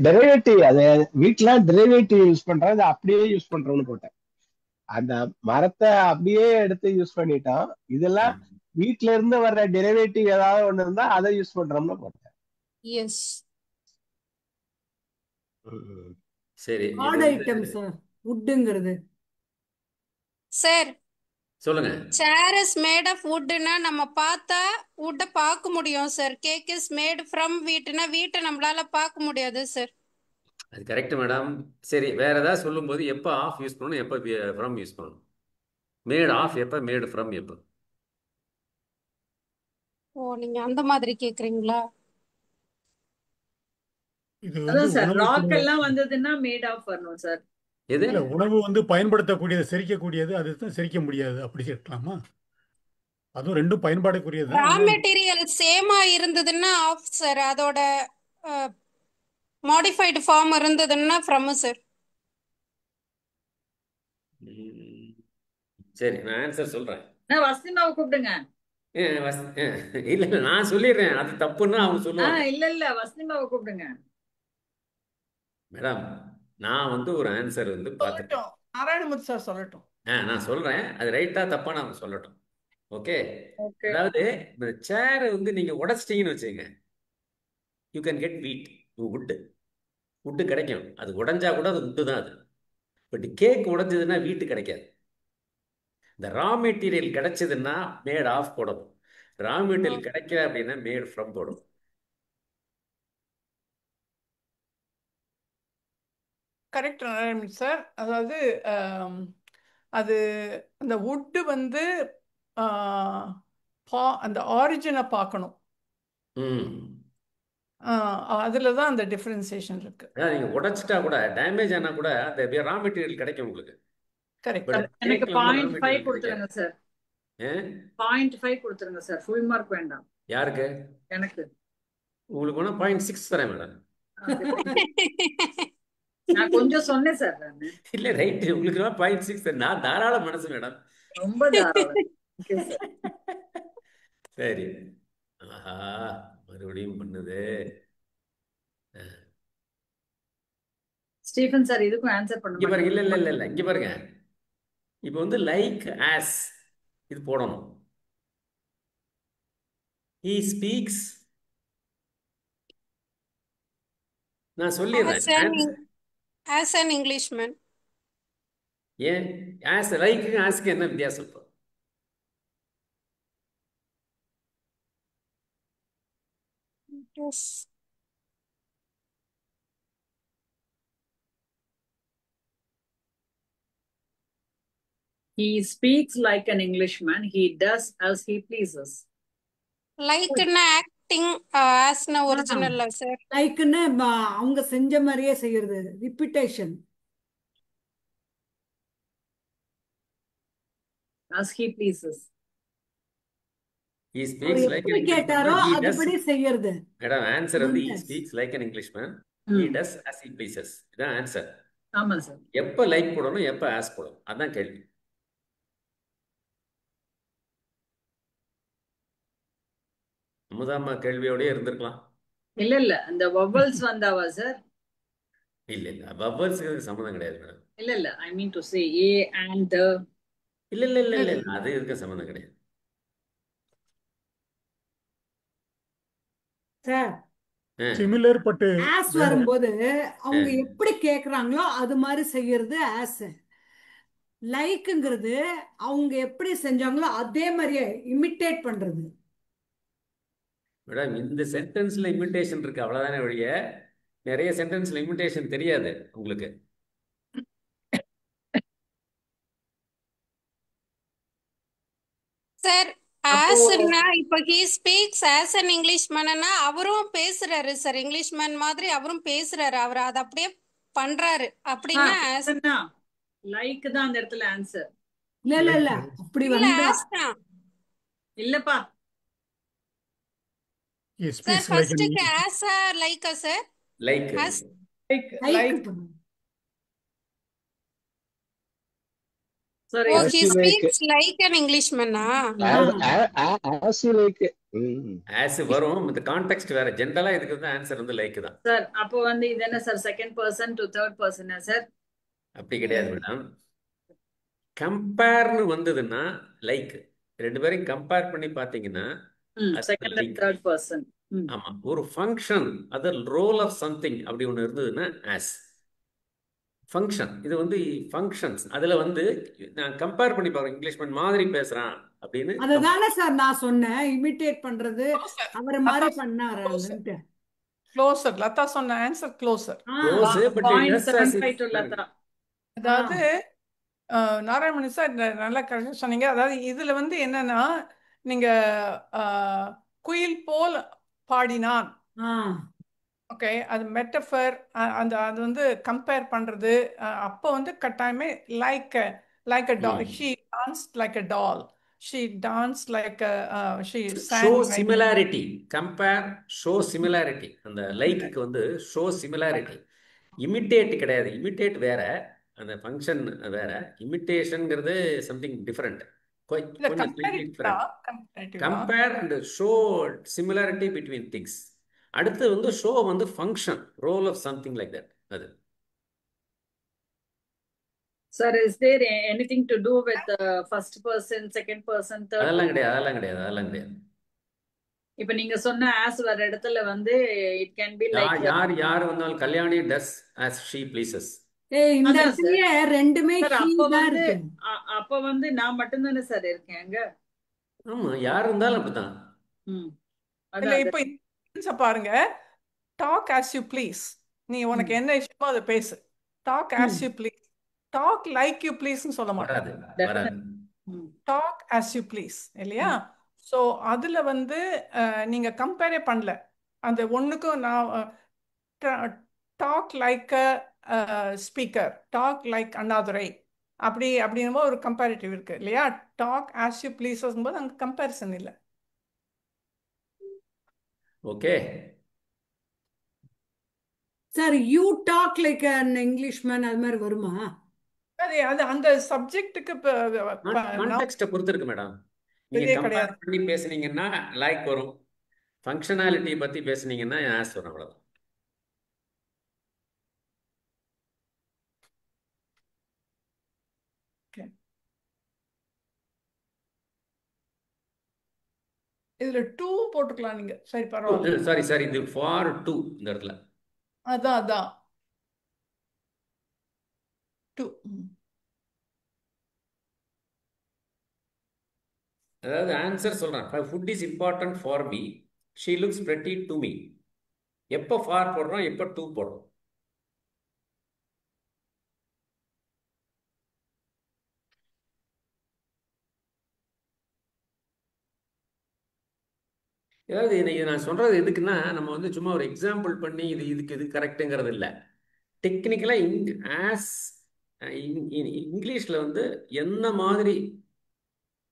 டெரிவேட்டிவ், அது வீட்டுல டெரிவேட்டிவ் யூஸ் பண்றது அப்படியே யூஸ் பண்றோம்னு போட்டேன். அந்த மரத்தை அப்படியே எடுத்து யூஸ் பண்ணிட்டோம். இதெல்லாம் வீட்ல இருந்து வர்ற டெரிவேட்டிவ் ஏதாவது ஒண்ணு இருந்தா அதை யூஸ் பண்றோம்னு போட்டேன். எஸ் சரி, ஹார்ட் ஐட்டம் சார் வுட்ங்கிறது. சார் சொல்லுங்க. சேர் இஸ் மேட் ஆஃப் வுட்னா நம்ம பார்த்தா வுட்டை பார்க்க முடியும் sir. Cake is made from வீட்னா வீட்டை நம்மளால பார்க்க முடியாது சார். அது கரெக்ட் மேடம். சரி, வேற ஏதாவது சொல்லும்போது எப்போ ஆஃப் யூஸ் பண்ணணும், எப்போ ஃப்ரம் யூஸ் பண்ணணும்? மேட் ஆஃப் எப்போ, மேடு ஃப்ரம் எப்போ? ஓ, நீங்க அந்த மாதிரி கேக்குறீங்களா? இது வந்து அதான் சார் உணவு ராக் எல்லாம் வந்ததுன்னா மேட் ஆஃப் வரணும் சார். எது? இல்ல உணவு வந்து பயன்படுத்தக்கூடியது, செரிக்கக்கூடியது, அது தான் செரிக்க முடியாது, அப்படி இருக்கலாமா? அதுவும் ரெண்டும் பயன்பாடுக்குரியது தான். ரா ஆனா மெட்டீரியல் சேமா இருந்ததுன்னா ஆஃப் சார். அதோட மாடிஃபைடு ஃபார்ம் இருந்ததுன்னா ஃப்ரம் சார். சரி, நான் ஆன்சர் சொல்றேன். வசதிமாவை கூப்பிடுங்க. இல்ல இல்ல, நான் சொல்லிடுறேன். அது தப்புன்னா அவங்க சொல்லுவாங்க. இல்ல வசதிமாவை கூப்பிடுங்க. மேடம், நான் வந்து ஒரு ஆன்சர் வந்து பார்த்துட்டேன். சொல்லட்டும், நாராயணமூர்த்தி சார் சொல்லட்டும். நான் சொல்றேன். அது ரைட்டா தப்பா அவங்க சொல்லட்டும். ஓகே. ஓகே. அதாவது இந்த சேரை வந்து நீங்க உடைச்சிட்டீங்கன்னு வச்சுங்க, யூ கேன் கெட் வுட்டு கிடைக்கும். அது உடைஞ்சா கூட அது வுட்டு தான் அது. பட் கேக் உடைஞ்சதுன்னா வீட்டு கிடைக்காது. இந்த ரா மெட்டீரியல் கிடைச்சதுன்னா மேட் ஆஃப் போடணும். ரா மெட்டீரியல் கிடைக்கல அப்படின்னா மேட் ஃப்ரம் போடும். Correct Narayanamurthy sir. அதாவது அது அந்த வுட்டு வந்து அந்த ஆரிஜினை பார்க்கணும். அதில் தான் அந்த டிஃப்ரென்சியேஷன் இருக்கு. அதாவது நீங்க உடைச்சிட்டா கூட, டேமேஜ் ஆனா கூட அந்த ரா மெட்டீரியல் கிடைக்கும் உங்களுக்கு. கரெக்ட். எனக்கு 0.5 கொடுத்துருங்க சார். 0.5 கொடுத்துருங்க சார். ஃபுல் மார்க் வேண்டாம். யாருக்கு? எனக்கு. உங்களுக்கு வேணா 0.6 தரேன் மேடம். நான் கொஞ்சம் சொன்னேன் சார். இல்ல ரைட், உங்களுக்கு 0.6. நான் தாராள மனசு மேடம். ரொம்ப தாராளம். சரி. ஆஹா, மறுபடியும் பண்ணுது. ஸ்டீஃபன் சார் இதுக்கும் ஆன்சர் இங்க பாருங்க. பண்ணுங்க. இல்ல இங்க பாருங்க. இப்போ வந்து லைக் ஆஸ் இது போடணும். he speaks. நான் சொல்லிடுறேன். as an Englishman. ஏன் ஆஸ் லைக் ஆஸ்க்கு என்ன வித்தியாசம்? இப்போ Yes. He speaks like an Englishman. He does as he pleases. லைக்னா ஆக்டிங், ஆஸ்னா ஒரிஜினல் சார். லைக்னு அவங்க செஞ்ச மாதிரியே செய்யறது, repetition. As he pleases. he speaks like an Englishman. கேட்டாரோ அதுபடி செய்யறது. மேடம், ஆன்சர் வந்து he speaks like an Englishman. he does as he pleases. இதான் ஆன்சர். ஆமா சார். எப்ப லைக் போடணும், எப்ப ஆஸ் போடணும், அதான் கேள்வி. அமுதாமா கேள்வியோடய இருந்திருக்கலாம். இல்ல அந்த வவல்ஸ் வந்தாவா சார்? இல்ல வவல்ஸ்க்கு சம்மந்தம் கிடையாது மேடம். இல்ல ஐ mean to say A and the. இல்ல அது இருக்க சம்மந்தம் கிடையாது சார். சிமிலர் பட் ஆஸ் வரும்போது அவங்க எப்படி கேக்குறாங்களோ அது மாதிரி செய்யறது ஆஸ். லைக்ங்கிறது அவங்க எப்படி செஞ்சாங்களோ அதே மாதிரியே இமிட்டேட் பண்றது. மேடம், இந்த சென்டென்ஸ்ல இமிட்டேஷன் இருக்கு, அவ்வளவுதானே ஒழிய நிறைய சென்டென்ஸ்ல இமிட்டேஷன் தெரியாது உங்களுக்கு. சார் ஆஸ்னா இப்போ he speaks as an Englishmanனா அவரும் பேசுறாரு சார். இங்கிலீஷ்மேன் மாதிரி அவரும் பேசுறாரு. அவர் அதை அப்படியே பண்றாரு அப்படின்னா லைக் தான் அந்த இடத்துல ஆன்சர். இல்ல அப்படி வந்தா ஆஸ் தான். இல்லப்பா சார் ஃபர்ஸ்ட்க்கு ஆஸா லைக்கா sir? Like. Sorry. Oh, he speaks like an Englishman. As you like. As வரும், இந்த கான்டெக்ஸ்ட் வேற. ஜெனரலா இதுக்கு வந்து ஆன்சர் வந்து லைக் தான். சார் அப்போ வந்து இது என்ன sir, second person to third பர்சனா சார்? அப்படி கிடையாது மேடம். கம்பேர்னு வந்ததுன்னா லைக். ரெண்டு பேரையும் கம்பேர் பண்ணி பாத்தீங்கன்னா செகண்ட் அண்ட் தேர்ட் பர்சன். ஆமா, ஒரு ஃபங்க்ஷன், அது ரோல் ஆஃப் சம்திங் அப்படி ஒன்று இருந்ததுன்னா ஆஸ். ஃபங்க்ஷன். இது வந்து ஃபங்க்ஷன்ஸ். அதில் வந்து நான் கம்பேர் பண்ணி பார்க்குறேன், இங்கிலீஷ்மேன் மாதிரி பேசுகிறான் அப்படின்னு. அதுதானே சார் நான் சொன்னேன், இமிட்டேட் பண்றது Closer. அவரை லதா மாதிரி closer. பண்ணாருன்ட்டு. Closer. லதா சொன்ன answer closer. Close, but point less as 75 if. to Latha. அதாவது நாராயணமணி சார் நல்லா கரெக்டாக சொன்னீங்க. அதாவது இதுல வந்து என்னன்னா, நீங்க குயில் போல் பாடினான், ஆ ஓகே, அது மெட்டஃபர். அந்த அது வந்து கம்பேர் பண்றது. அப்போ வந்து கட்டாயமே like like a doll, she dance like a doll, she dance like she show song like. Similarity. Compare, show similarity. அந்த லைக்குக்கு வந்து ஷோ சிமிலாரிட்டி. இமிட்டேட் கிடையாது. இமிட்டேட் வேற, அந்த ஃபங்க்ஷன் வேற. இமிட்டேஷன்ங்கிறது சம்திங் டிஃப்ரெண்ட், இல்ல கொஞ்சம் slightly different. கம்பேரிட்டிவா compare and show similarity between things. அடுத்து வந்து ஷோ வந்து function, role of something like that. அது Sir, is there anything to do with first person, second person, third அதெல்லாம் person? கிடையாது, அதெல்லாம் கிடையாது, அதெல்லாம் கிடையாது. இப்ப நீங்க சொன்ன ஆஸ் வர இடத்துல வந்து it can be like யார் வந்தாலும் கல்யாணி டஸ் ஆஸ் ஷீ ப்ளீசஸ். இந்த அதான் சார். இடத்துலயே ரெண்டுமே சார் he அப்ப தான் வந்து இருக்கு. அப்ப வந்து நான் மட்டும்தானே சார் இருக்கேன் அங்க. ஆமா, யார் இருந்தாலும் அப்படித்தான். ம் இல்ல அதான் இப்போ இந்த பாருங்க, டாக் ஆஸ் யூ ப்ளீஸ். நீ உனக்கு என்ன இஷ்டமோ அதை பேசு. Talk as you please. Talk like you ப்ளீஸ்னு சொல்ல மாட்டேன். வராது, வராது. டாக் ஆஸ் யூ ப்ளீஸ் இல்லையா? ஸோ அதுல வந்து நீங்க கம்பேரே பண்ணல. அந்த ஒண்ணுக்கும் நான் talk like speaker, talk like Annadurai அப்படின்னும் ஒரு கம்பேரிட்டிவ் இருக்கு இல்லையா? டாக் ஆஸ் யூ ப்ளீஸ் போது அங்க கம்பேரிசன் இல்லை. Okay sir you talk like an Englishman அது மாதிரி வருமா? அது அந்த சப்ஜெக்ட்டுக்கு கான்டெக்ஸ்ட்டை பொறுத்து இருக்கு மேடம். நீங்க கிடையாது. கம்பேர் பண்ணி பேசுனீங்கன்னா லைக் வரும், ஃபங்க்ஷனாலிட்டி பத்தி பேசுனீங்கன்னா ஆஸ் வரும், அவ்வளவுதான். இதுல 2 போட்டுக்கலாம் நீங்க. சரி பரவாயில்ல. சாரி, இது ஃபார் டூ இந்த இடத்துல. அதான் 2. அதாவது ஆன்சர் சொல்றேன். Food is important for me, she looks pretty to me. எப்போ ஃபார் போடுறோம், எப்போ டூ போடுறோம்? ஏதாவது இது நான் சொல்றது எதுக்குன்னா, நம்ம வந்து சும்மா ஒரு எக்ஸாம்பிள் பண்ணி இது கரெக்டுங்கிறது இல்லை. டெக்னிக்கலாக ஆஸ் இங்கிலீஷில் வந்து என்ன மாதிரி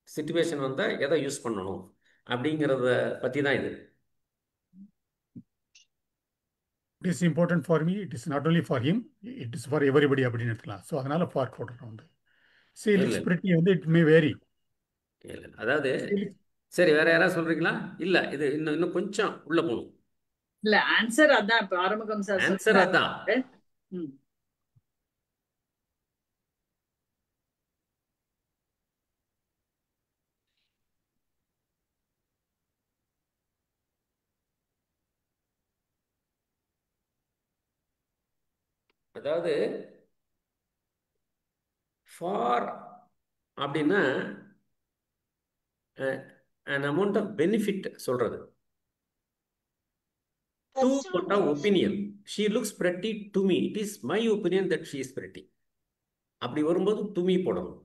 சிச்சுவேஷன் வந்தால் எதை யூஸ் பண்ணணும் அப்படிங்கிறத பற்றி தான் இது. It is important for me, it is not only for him, it is for everybody அப்படின்னு எடுத்துக்கலாம். ஸோ அதனால ஃபார் போடுறோம் வந்து. சி லுக்ஸ் பிரிட்டி வந்து இட் மே வேரி. இல்லை, அதாவது சரி, வேற யாராவது சொல்றீங்களா? இல்லை, இது இன்னும் கொஞ்சம் உள்ள போகணும். இல்ல ஆன்சர் அதான் இப்ப ஆரம்பகம் சார் ஆன்சர் அதான். அதாவது ஃபார் அப்படின்னா an amount of benefit சொல்றது. டூ போட்டா opinion. She looks pretty to me, it is my opinion that she is pretty. அப்படி வரும்போது to me போடணும்.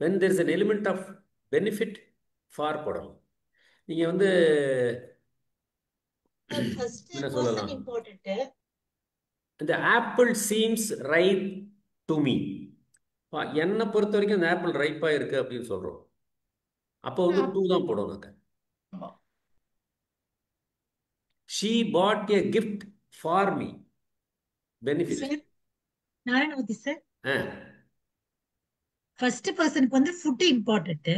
when there is an element of benefit, for போடணும். நீங்க வந்து என்ன சொல்லலாம், இந்த apple seems ripe to me. என்னை பொறுத்த வரைக்கும் இந்த ஆப்பிள் ரைப்பா இருக்கு அப்படின்னு சொல்றோம். அப்போ வந்து டூ தான் போடணும். she bought a gift for me, benefit. Narayanamurthy sir, first பர்சனுக்கு வந்து ஃபுட் இம்பார்ட்டன்ட்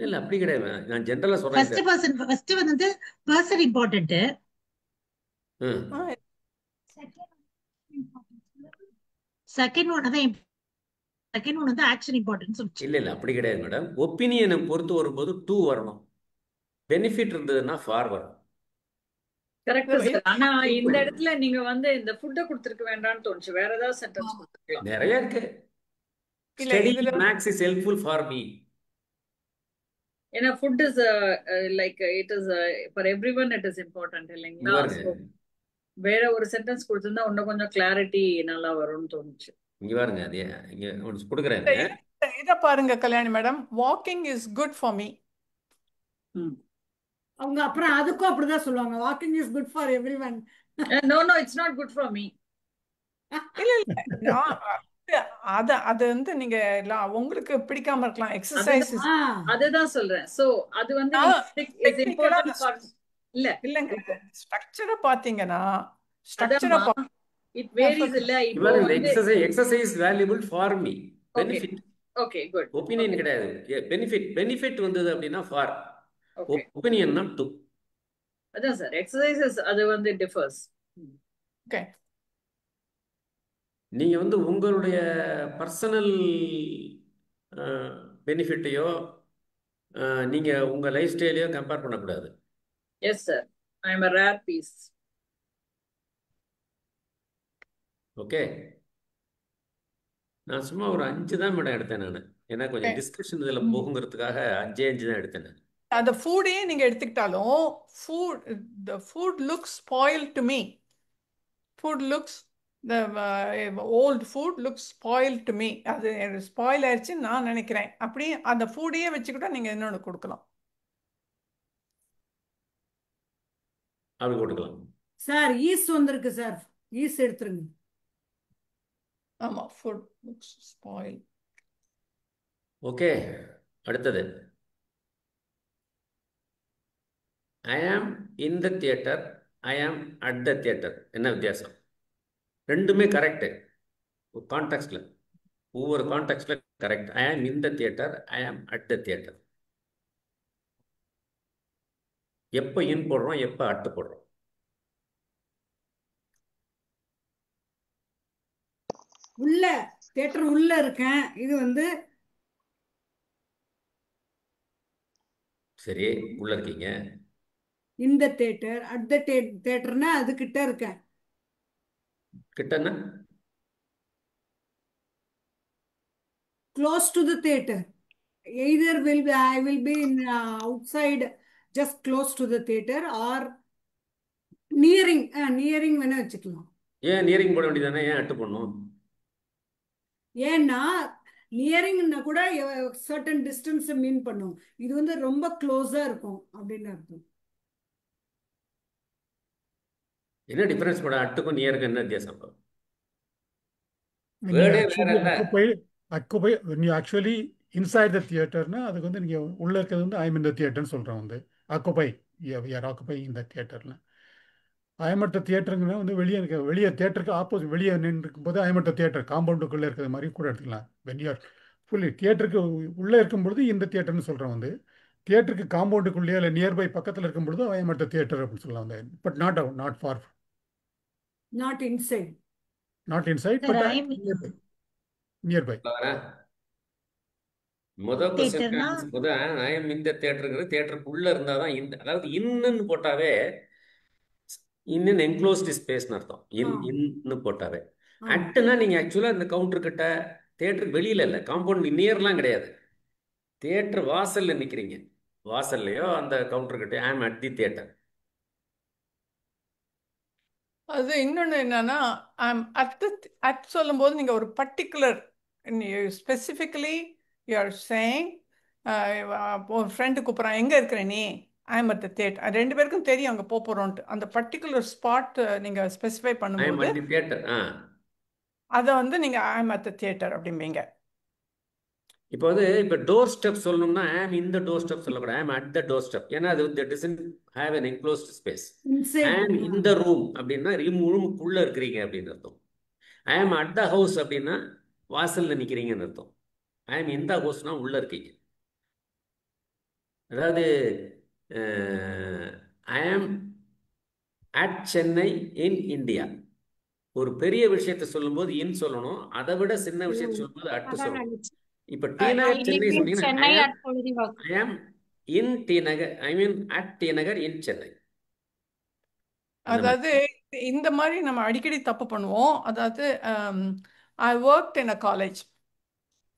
இல்ல, அப்படி கிடையாது. நான் ஜெனரலா சொல்றேன். ஃபர்ஸ்ட் வந்து பர்சன் இம்பார்ட்டன்ட், செகண்ட் ஒன் வந்து ஆக்ஷன் இம்பார்ட்டன்ட் சொல்லுச்சு. இல்ல அப்படி கிடையாது மேடம். ஒப்பீனியனை பொறுத்து வரும்போது டூ வரணும், பெனிஃபிட் இருந்ததுன்னா ஃபார் வரும். Correct sir. ஆனா இந்த இடத்துல நீங்க வந்து இந்த ஃபுட்டை கொடுத்துருக்க வேண்டாம்னு தோணுச்சு. வேற ஏதாவது சென்டென்ஸ் கொடுத்துருக்கலாம். நிறைய இருக்கு. இல்ல Study இதுல Max is helpful for me. ஏன்னா food is like it is for every one it is important இங்க இல்லைங்களா? பாருங்க, ஸோ வேற ஒரு சென்டென்ஸ் கொடுத்திருந்தா இன்னும் கொஞ்சம் கிளாரிட்டி நல்லா வரும்னு தோணுச்சு. இங்க பாருங்க, அது இங்க ஒன்று கொடுக்குறேன். இத பாருங்க Kalyani madam, walking is good for me. அவங்க அப்புறம் அதுக்கும் அப்படிதான் சொல்லுவாங்க, walking is good for everyone. No no it's not good for me. இல்ல இல்ல அது வந்து நீங்க உங்களுக்கு பிடிக்காம இருக்கலாம். எக்ஸசைஸ் அதுதான் சொல்றேன். சோ அது வந்து இஸ் இம்பார்ட்டன்ட் ஃபார் இல்ல இல்லங்க. ஸ்ட்ரக்சரை பாத்தீங்கன்னா ஸ்ட்ரக்சரை இட் வேரிஸ் இல்ல. இப்போ வந்து exercise valuable for me. Benefit okay good. Opinion கிடையாது. பெனிஃபிட் வந்தது அப்படின்னா ஃபார், ஒபினியன் நாட் டு. அதான் சார் எக்ஸசைசஸ் அது வந்து டிஃபர்ஸ். ஓகே. நீங்க வந்து உங்களுடைய பர்சனல் பெனிஃபிட்டையோ நீங்க உங்க லைஃப் ஸ்டைலையோ கம்பேர் பண்ணக்கூடாது. Yes sir, I am a rare piece. Okay. நான் சும்மா ஒரு 5 தான் மேடம் எடுத்தேன் நான். ஏன்னா கொஞ்சம் டிஸ்கஷன் இதில் போகுங்கிறதுக்காக 5 தான் எடுத்தேன் நான். அந்த ஃபுட்டையே நீங்க எடுத்துக்கிட்டாலும் the food looks spoiled to me. Food looks the old food looks spoiled to me. அது ஸ்பாயில் ஆயிடுச்சுன்னு நான் நினைக்கிறேன். அப்படி அந்த ஃபுட்டையே வச்சுக்கிட்டா நீங்க இன்னொன்று கொடுக்கலாம். அப்படி போட்டுக்கலாம் சார். ஈஸ் வந்திருக்கு சார், ஈஸ் எடுத்துருங்க. ஆமா, ஃபுட் லுக்ஸ் ஸ்பாயில். ஓகே. அடுத்தது, ஐ ஆம் இன் த தியேட்டர், ஐ ஆம் அட் த தியேட்டர். என்ன வித்தியாசம்? ரெண்டுமே கரெக்டு கான்டெக்ட்ல, ஒவ்வொரு கான்டெக்ட்ல correct. I am in the theatre, ஐ ஆம் அட் த தியேட்டர். எப்போ இன் போடுறோம், எப்போ அட்டு போடுறோம்? உள்ள தியேட்டர் உள்ள இருக்கேன். இது வந்து சரி, உள்ள இருக்கீங்க. இந்த தியேட்டர், அட் த தியேட்டர்னா அது கிட்ட இருக்கேன். கிட்டன்னா close to the theater. Either I will be in outside, just close to the theater, or nearing வேணா வச்சுக்கலாம். ஏன் நியரிங் போட வேண்டியதானே? ஏன் அட்டு போடணும்? ஏன்னா நியரிங்னா கூட சர்டன் டிஸ்டன்ஸ் மீன் பண்ணும். இது வந்து ரொம்ப க்ளோஸா இருக்கும் அப்படின்னு அர்த்தம். என்ன டிஃபரன்ஸ் போட? அட்டுக்கும் நியருக்கும் என்ன வித்தியாசம்? அக்குபை when you actually inside the theaterனா அதுக்கு வந்து நீங்க உள்ள இருக்கிறது வந்து ஐம் இன் த தியேட்டர்னு சொல்றோம். வந்து அக்குபை, we are occupying in the தியேட்டர்ல. ஐம் அட் த தியேட்டருங்கன்னா வந்து வெளியே தியேட்டருக்கு ஆப்போசிட் வெளியே நின்று போது ஐம் அட் த தியேட்டர் காம்பவுண்டுக்குள்ளே இருக்கிற மாதிரி கூட எடுத்துக்கலாம். வென் யூ ஆர் ஃபுல்லி தியேட்டருக்கு உள்ளே இருக்கும்பொழுது இந்த தியேட்டர்னு சொல்கிறோம். வந்து தியேட்டருக்கு காம்பவுண்டுக்குள்ளேயே இல்லை நியர்பை பக்கத்தில் இருக்கும் பொழுது ஐம் அட் த தியேட்டர் அப்படின்னு சொல்லலாம். வந்து but not for, not inside, but nearby. முதல் ஐ எம் இந்த தியேட்டருங்கிறது தியேட்டருக்குள்ள இருந்தாதான் இந்த, அதாவது இன்னுன்னு போட்டாவே இன்னும் என்க்ளோஸ்டு ஸ்பேஸ்னு அர்த்தம். இன்னு போட்டாவே. அட்டுனா நீங்க ஆக்சுவலா இந்த கவுண்டர் கிட்ட, தியேட்டருக்கு வெளியில இல்லை, காம்பவுண்ட் நியர்லாம் கிடையாது, தியேட்டர் வாசல்ல நிக்கிறீங்க. வாசல்லையோ அந்த கவுண்டர் கிட்ட ஐ ஆம் அட் தி தியேட்டர். அது இன்னொன்று என்னன்னா, அட் சொல்லும்போது நீங்கள் ஒரு particular specifically you're saying, friend கூப்பிட்றான், எங்கே இருக்கிற நீ? I am at the theatre. 2 பேருக்கும் தெரியும் அங்கே போகிறோன்ட்டு. அந்த பர்டிகுலர் ஸ்பாட் நீங்கள் ஸ்பெசிஃபை பண்ணும்போது அதை வந்து நீங்கள் I am at the theatre அப்படிம்பீங்க. இப்போ வந்து இப்போ டோர் ஸ்டெப் சொல்லணும்னா ஐ am in the door step சொல்லக்கூடாது, ஐ ஆம் அட் த டோர் ஸ்டெப். ஏன்னா அது doesn't have an enclosed space. I am in the room அப்படின்னா ரூமுக்குள்ள இருக்கிறீங்க அப்படின்னு அர்த்தம். ஐ ஆம் அட் த ஹவுஸ் அப்படின்னா வாசல்ல நிக்கிறீங்கன்னு அர்த்தம். ஐ ஆம் இன் த ஹவுஸ்னா உள்ள இருக்கீங்க. அதாவது ஐ ஆம் அட் சென்னை இன் இந்தியா. ஒரு பெரிய விஷயத்தை சொல்லும்போது இன் சொல்லணும், அதை விட சின்ன விஷயத்தை சொல்லும்போது அட்டு சொல்லணும். இப்ப டி நகர் சென்னை சொன்னீங்கன்னா I am in T Nagar, I mean at T Nagar in Chennai. அந்த மாதிரி. அதாவது இந்த மாதிரி நம்ம அடிக்கடி தப்பு பண்ணுவோம். அதாவது I work in a college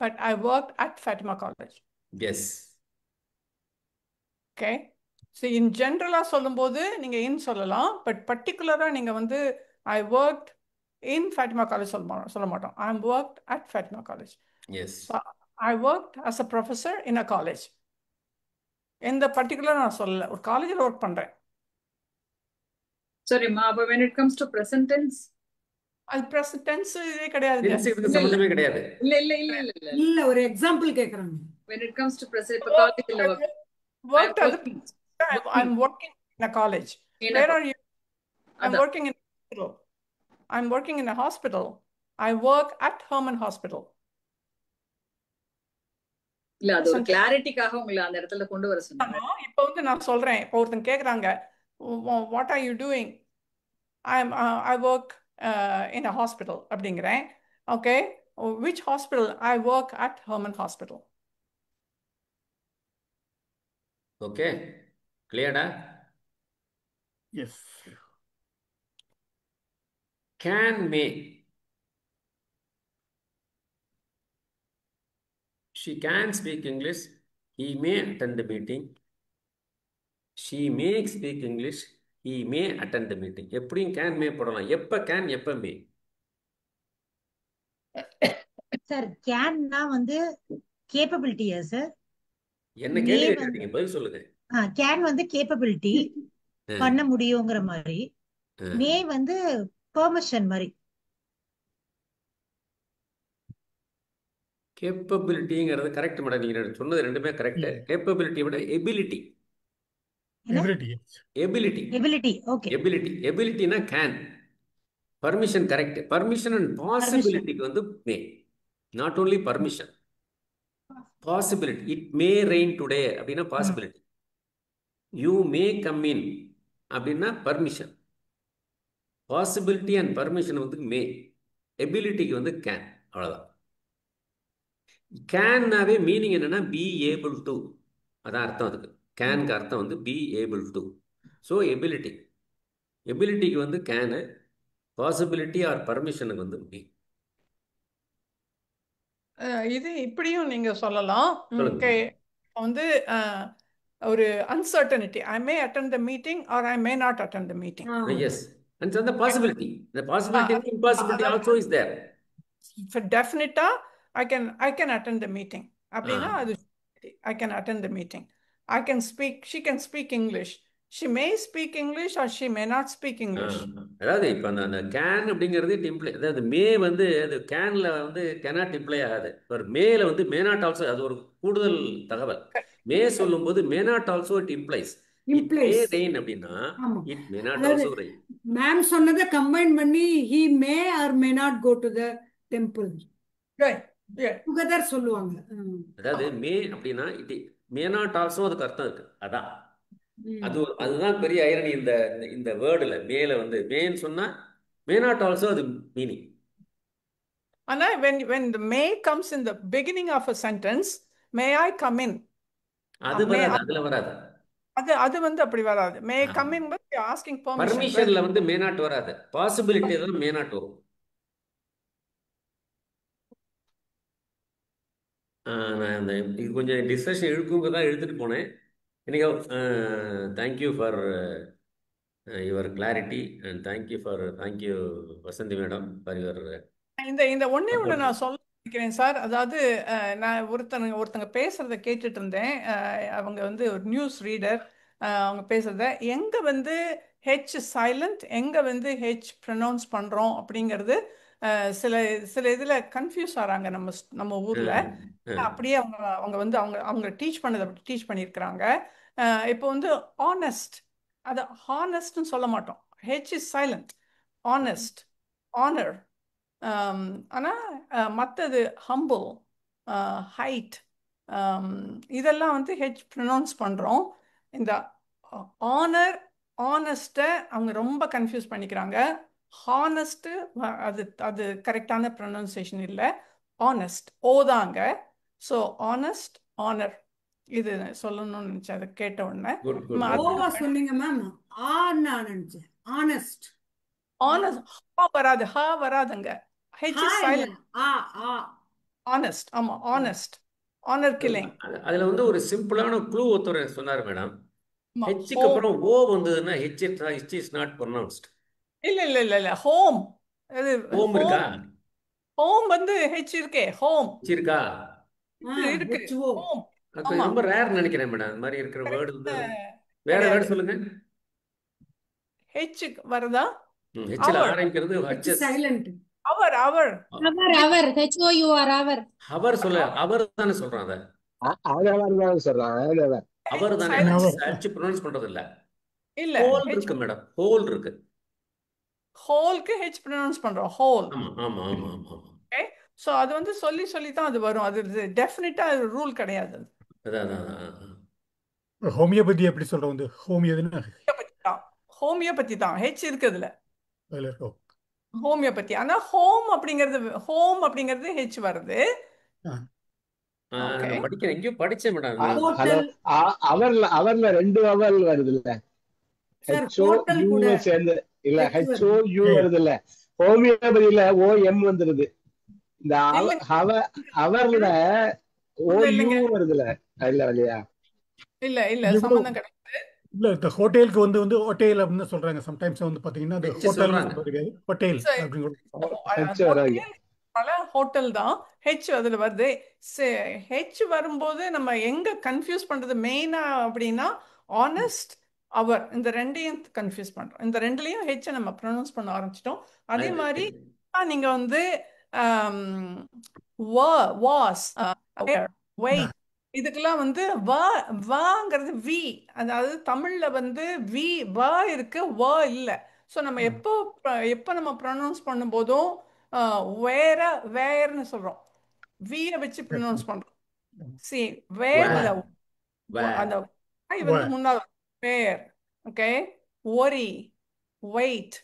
but I work at Fatima college. Yes. Okay. So in ஜென்ரலாக சொல்லும்போது நீங்கள் இன் சொல்லலாம். பட் பர்டிகுலராக நீங்கள் வந்து I work in Fatima college சொல்ல மாட்டோம். I work at Fatima college. Yes. So I work as a professor in a college. எந்த பர்டிகுலர் நான் சொல்லலை, ஒரு காலேஜில் ஒர்க் பண்ணுறேன். சரிம்மா, அப்போ when it comes to present tense, அது ப்ரெசன்ட் டென்ஸ் இதே கிடையாதுங்க. டென்ஸுக்கு இல்ல இல்ல சம்மந்தமே கிடையாது. இல்ல இல்ல இல்ல இல்ல இல்ல இல்ல ஒரு எக்ஸாம்பிள் கேக்குறாங்க. when it comes to present, இப்போ காலேஜ்ல work, I am Worked as a working I'm working in a college. in a Where are you? I'm அதான் working in a hospital. I'm working in a hospital. I work at Herman Hospital. இல்ல அது ஒரு Present. கிளாரிட்டிக்காக உங்களை அந்த இடத்துல கொண்டு வர சொன்னாங்க. ஆமா, இப்போ வந்து நான் சொல்றேன். இப்போ ஒருத்தன் கேக்குறாங்க, what are you doing? I work in a hospital அப்படிங்கிறேன். Okay, which hospital? I work at Herman Hospital. Okay, கிளியர்டா? Yes. Can, may. She can speak English. He may attend the meeting. She may speak English. He may attend the meeting. எப்படியும் can, may போடலாம். எப்ப can, எப்ப may. Sir கேன்னா வந்து கேப்பபிலிட்டியா sir? என்ன மே கேள்வி வந்து கேட்டீங்க? பதில் சொல்லுங்க. கேன் வந்து கேப்பபிலிட்டி ஆ, பண்ண முடியுங்கிற மாதிரி, ஆ. மே வந்து பெர்மிஷன் மாதிரி. கேப்பபிலிட்டிங்கிறது கரெக்ட் மேடம். நீங்க சொன்னது ரெண்டுமே கரெக்ட். கேப்பபிலிட்டியை விட எபிலிட்டி. என்ன? Ability. Ability. Ability. Okay. Ability. எபிலிட்டினா can. Permission correct. Permission and permission. பாசிபிலிட்டிக்கு வந்து may. Not only permission, possibility. It may rain today அப்படின்னா possibility. You may come in அப்படின்னா பர்மிஷன். பாசிபிலிட்டி அண்ட் பர்மிஷன் வந்து மே. எபிலிட்டிக்கு வந்து கேன். அவ்வளோதான். கேன்னாவே மீனிங் என்னன்னா பி ஏபிள் டு, அதான் அர்த்தம். அதுக்கு கேனுக்கு அர்த்தம் வந்து be able to. So ability. எபிலிட்டிக்கு வந்து கேனு, பாசிபிலிட்டி ஆர் பர்மிஷனுக்கு வந்து மே. இது இப்படியும் நீங்க சொல்லலாம். சொல்லுங்க. ஓகே, வந்து ஒரு uncertainty. I may attend the meeting or I may not attend the meeting. Yes. And அந்த பாசிபிலிட்டி, the possibility and impossibility also is there. டெஃபினட்டா I can attend the meeting அப்படின்னா அது I can attend the meeting. I can speak, she can speak English, she may speak English or she may not speak English. அதாவது இப்போ அந்த can அப்படிங்கிறது imply, அதாவது மே வந்து அது கேன்ல வந்து கேனாட் இம்ப்ளை ஆகாது. ஒரு மேல வந்து மே நாட் ஆல்சோ, அது ஒரு கூடுதல் தகவல். மே சொல்லும்போது may not also it implies. It may implies. Rain அப்படின்னா ஆமா. இட் மே நாட் அதாவது ஆல்சோ ரெயின். மேம் சொன்னதை கம்பைன் பண்ணி he may or may not go to the temple together சொல்லுவாங்க. அதாவது மே அப்படின்னா இட் மே நாட் ஆல்சோ, அதுக்கு அர்த்தம் இருக்கு. அதான் அது ம். அதுதான் பெரிய ஐரணி இந்த இந்த வேர்டில். மேல வந்து மேன்னு சொன்னா மே நாட் ஆல்சோ அது மீனிங். ஆனா when the may comes in the beginning of a sentence, may I come in, அது may வராது, அதுல வராது. அது வந்து அப்படி வராது. may come in but you're asking permission. பர்மிஷன்ல வந்து மே நாட் வராது. பாசிபிலிட்டி தான் மே நாட் வரும். நான் அந்த இது கொஞ்சம் டிஸ்கஷன் இழுக்குங்க தான் எடுத்துட்டு போனேன். எனக்கு thank you for your clarity and thank you Vasanthi madam for your இந்த ஒண்ணே ஒண்ணு சப்போர்ட். நான் சொல்ல நினைக்கிறேன் சார். அதாவது நான் ஒருத்தங்க பேசுறத கேட்டுட்டு இருந்தேன். அவங்க வந்து ஒரு நியூஸ் ரீடர். அவங்க பேசுறத எங்க வந்து ஹெச் சைலண்ட், எங்க வந்து ஹெச் ப்ரொனவுன்ஸ் பண்றோம் அப்படிங்கிறது சில இதுல கன்ஃபியூஸ் ஆறாங்க நம்ம ஊர்ல. அப்படியே அவங்க வந்து அவங்க டீச் பண்ணதை டீச் பண்ணியிருக்கிறாங்க. இப்போ வந்து ஆனஸ்ட், அது ஹானஸ்ட்னு சொல்ல மாட்டோம். H is silent. Honest, honour. ஆனால் மற்றது ஹம்பிள், ஹைட், இதெல்லாம் வந்து ஹெச் ப்ரொனவுன்ஸ் பண்ணுறோம். இந்த ஆனர், ஆனஸ்ட்டை அவங்க ரொம்ப கன்ஃபியூஸ் பண்ணிக்கிறாங்க. ஹானஸ்ட்டு அது கரெக்டான ப்ரொனவுன்சியேஷன் இல்லை. ஆனஸ்ட் ஓதாங்க. ஸோ ஆனஸ்ட், ஆனர், இது சொல்லணும்னு நினச்சேன். அதை கேட்ட உடனே ஓவா சொன்னீங்க மேம். நான் நினைச்சேன் honest. ஆனஸ்ட் வராது, ஹ வராதுங்க. ஹெச் இஸ் இல்ல சைலண்ட். ஆ ஆ ஆனஸ்ட், ஆமா, ஆனஸ்ட், ஆனர் கில்லிங். அதுல வந்து ஒரு சிம்பிளான க்ளூ ஒருத்தர் சொன்னார் மேடம். ஹெச்சுக்கு ஹோம். அப்புறம் ஓ வந்ததுன்னா ஹெச் இஸ் நாட் ப்ரொனவுன்ஸ்ட். இல்ல இல்ல இல்ல இல்ல ஹோம். அது ஹோம் இருக்கா? ஹோம் வந்து ஹெச் இருக்கே, ஹோம் இருக்கா? இருக்கு. HO. ஹோம், அது ஆமா. ரொம்ப ரேர் நினைக்கிறேன் மேடம். அந்த மாதிரி இருக்கிற வேர்டு வந்து வேற கிடையாது. வேர்டு சொல்லுங்க. ஹெச் வருதா? ஹெச்ல அவர், ஆரம்பிக்கிறது H ஹெச்எஸ். silent. அவர், அவர், அவர் HOUR அவர். அவர் சொல்ல அவர் தானே சொல்றான். அதை அவர் சொல்றான். அவர் தானே ஹெச் ப்ரொனவுன்ஸ் பண்றது இல்ல. இல்ல ஹோல் இருக்கு மேடம், ஹோல் இருக்கு. ஹோல்க்கு ஹெச் ப்ரொனவுன்ஸ் பண்றோம், ஹோல். ஆமா ஆமா ஆமா ஆமா ஆமா. ஓகே, சோ அது வந்து சொல்லி சொல்லி தான் அது வரும். அது டெஃபினட்டா ரூல் கிடையாது. அதான் அதான் அதான். ஹோமியோபதி எப்படி சொல்றோம் வந்து ஹோமியோதுன்னா ஹோமியோபதி தான் ஹெச் இருக்குதுல, அதுல இருக்கும். ஹோமியோபதி. ஆனா ஹோம் அப்படிங்கிறது ஹெச் வருது. நான் படிக்கிறேன், எங்கேயோ படிச்சேன் மேடம். ஹலோ, அவர்ல 2 அவர் வருது இல்ல, ஹெச்ஓ யூ சேர்ந்து இல்ல, ஹெச்ஓ யூ வருது இல்ல. ஹோமியோபதியில OM வந்துருது. இந்த அவர்ல OU வருதுல, இல்ல இல்லையா? இல்ல இல்ல சம்பந்தம் கிடையாது. இல்ல இந்த ஹோட்டலுக்கு வந்து ஹோட்டல் அப்படின்னு சொல்றாங்க. சம்டைம்ஸ் வந்து பாத்தீங்கன்னா அந்த ஹோட்டல் சொல்றது ஹோட்டல் அப்படின்னு ஹோட்டல் தான் ஹெச் அதுல வருது. ஹெச் வரும்போது நம்ம எங்க கன்ஃபியூஸ் பண்றது மெயினா அப்படின்னா ஆனஸ்ட், அவர், இந்த ரெண்டையும் கன்ஃபியூஸ் பண்றோம். இந்த ரெண்டுலயும் ஹெச் நம்ம ப்ரொனவுன்ஸ் பண்ண ஆரம்பிச்சிட்டோம். அதே மாதிரி நீங்க வந்து வாஸ், வெயிட், இதுக்கெல்லாம் வந்து வாங்கிறது வி, அதாவது தமிழ்ல வந்து வி வ இருக்கு, வ இல்ல. ஸோ நம்ம எப்போ நம்ம ப்ரொனவுன்ஸ் பண்ணும்போதும் வேர்னு சொல்றோம், வியை வச்சு ப்ரொனவுன்ஸ் பண்றோம். சி வேர்ல அந்த வந்து முன்னாள் வேர். ஓகே, ஒரி, வெயிட்,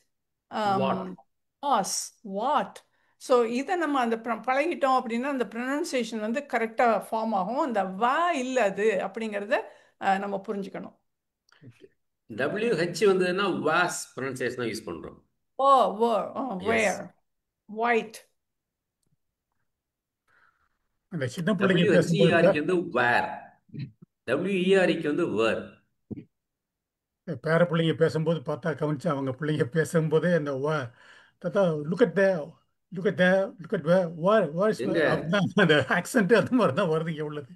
வாஸ், வாட். ஸோ இதை நம்ம அந்த பழகிட்டோம் அப்படின்னா அந்த ப்ரொனன்சியேஷன் வந்து கரெக்டாக ஃபார்ம் ஆகும். அந்த வா இல்லை அது அப்படிங்கிறத நம்ம புரிஞ்சுக்கணும். WH வந்ததுன்னா வாஸ் ப்ரொனன்சியேஷன் யூஸ் பண்றோம். வேர், ஒயிட். அந்த சின்ன பிள்ளைங்க பேசும்போது வந்து வேர், WERக்கு வந்து வேர். பேர பிள்ளைங்க பேசும்போது பார்த்தா கவனிச்சு அவங்க பிள்ளைங்க பேசும்போதே அந்த தாத்தா லுக் அட் அந்த ஆக்சென்ட் அது மாதிரி தான் வருது இங்க உள்ளது.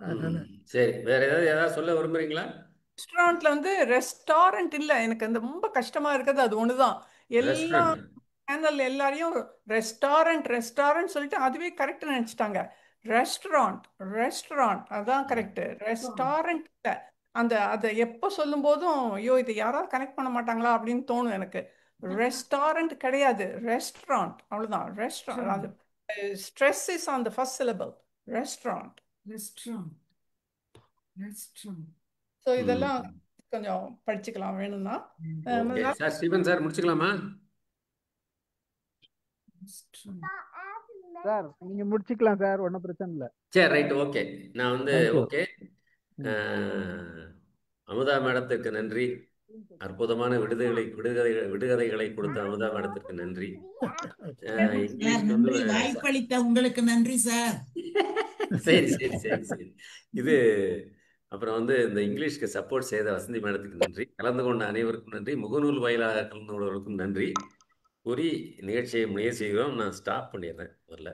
அதனால சரி, வேற ஏதாவது சொல்ல விரும்புறீங்களா? ரெஸ்டாரண்ட்ல வந்து ரெஸ்டாரண்ட் இல்ல, எனக்கு அந்த ரொம்ப கஷ்டமா இருக்குது அது ஒண்ணுதான். எல்லா சேனல் எல்லாரையும் ரெஸ்டாரண்ட் சொல்லிட்டு அதுவே கரெக்ட் நினைச்சிட்டாங்க. ரெஸ்டாரண்ட் அதான் கரெக்ட், ரெஸ்டாரண்ட் இல்ல. அதை எப்போ சொல்லும் போதும் ஐயோ இதை யாராவது கனெக்ட் பண்ண மாட்டாங்களா அப்படின்னு தோணும் எனக்கு. ரெஸ்டாரண்ட் கிடையாது, ரெஸ்டாரண்ட், அவ்வளவுதான். ரெஸ்டாரண்ட், அது stress is on the first syllable. Restaurant. So இதெல்லாம் கொஞ்சம் படிச்சுக்கலாம் வேணும்னா. சார் ஸ்டீபன் சார் முடிச்சுக்கலாமா? சார் நீங்க முடிச்சுக்கலாம் சார், ஒன்றும் பிரச்சனை இல்லை. சரி, ரைட், ஓகே. நான் வந்து ஓகே. அமுதா மேடத்திற்கு நன்றி. அற்புதமான விடுகதைகளை கொடுத்த அமுதா மேடத்திற்கு நன்றி. வாய்ப்பளித்த உங்களுக்கு நன்றி சார். சரி சரி சரி சரி. இது அப்புறம் வந்து இந்த இங்கிலீஷ்க்கு சப்போர்ட் செய்த வசந்தி மேடத்துக்கு நன்றி. கலந்து கொண்ட அனைவருக்கும் நன்றி. முகநூல் வாயிலாக கலந்து கொண்டவர்களுக்கும் நன்றி கூறி நிகழ்ச்சியை முயற்சி செய்கிறோம். நான் ஸ்டாப் பண்ணிடுறேன். வரல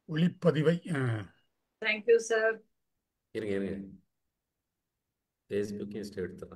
ஒளிப்பதிவை தேங்க்யூ சார். இருங்க ஃபேஸ்புக்கையும் எடுத்துறேன்.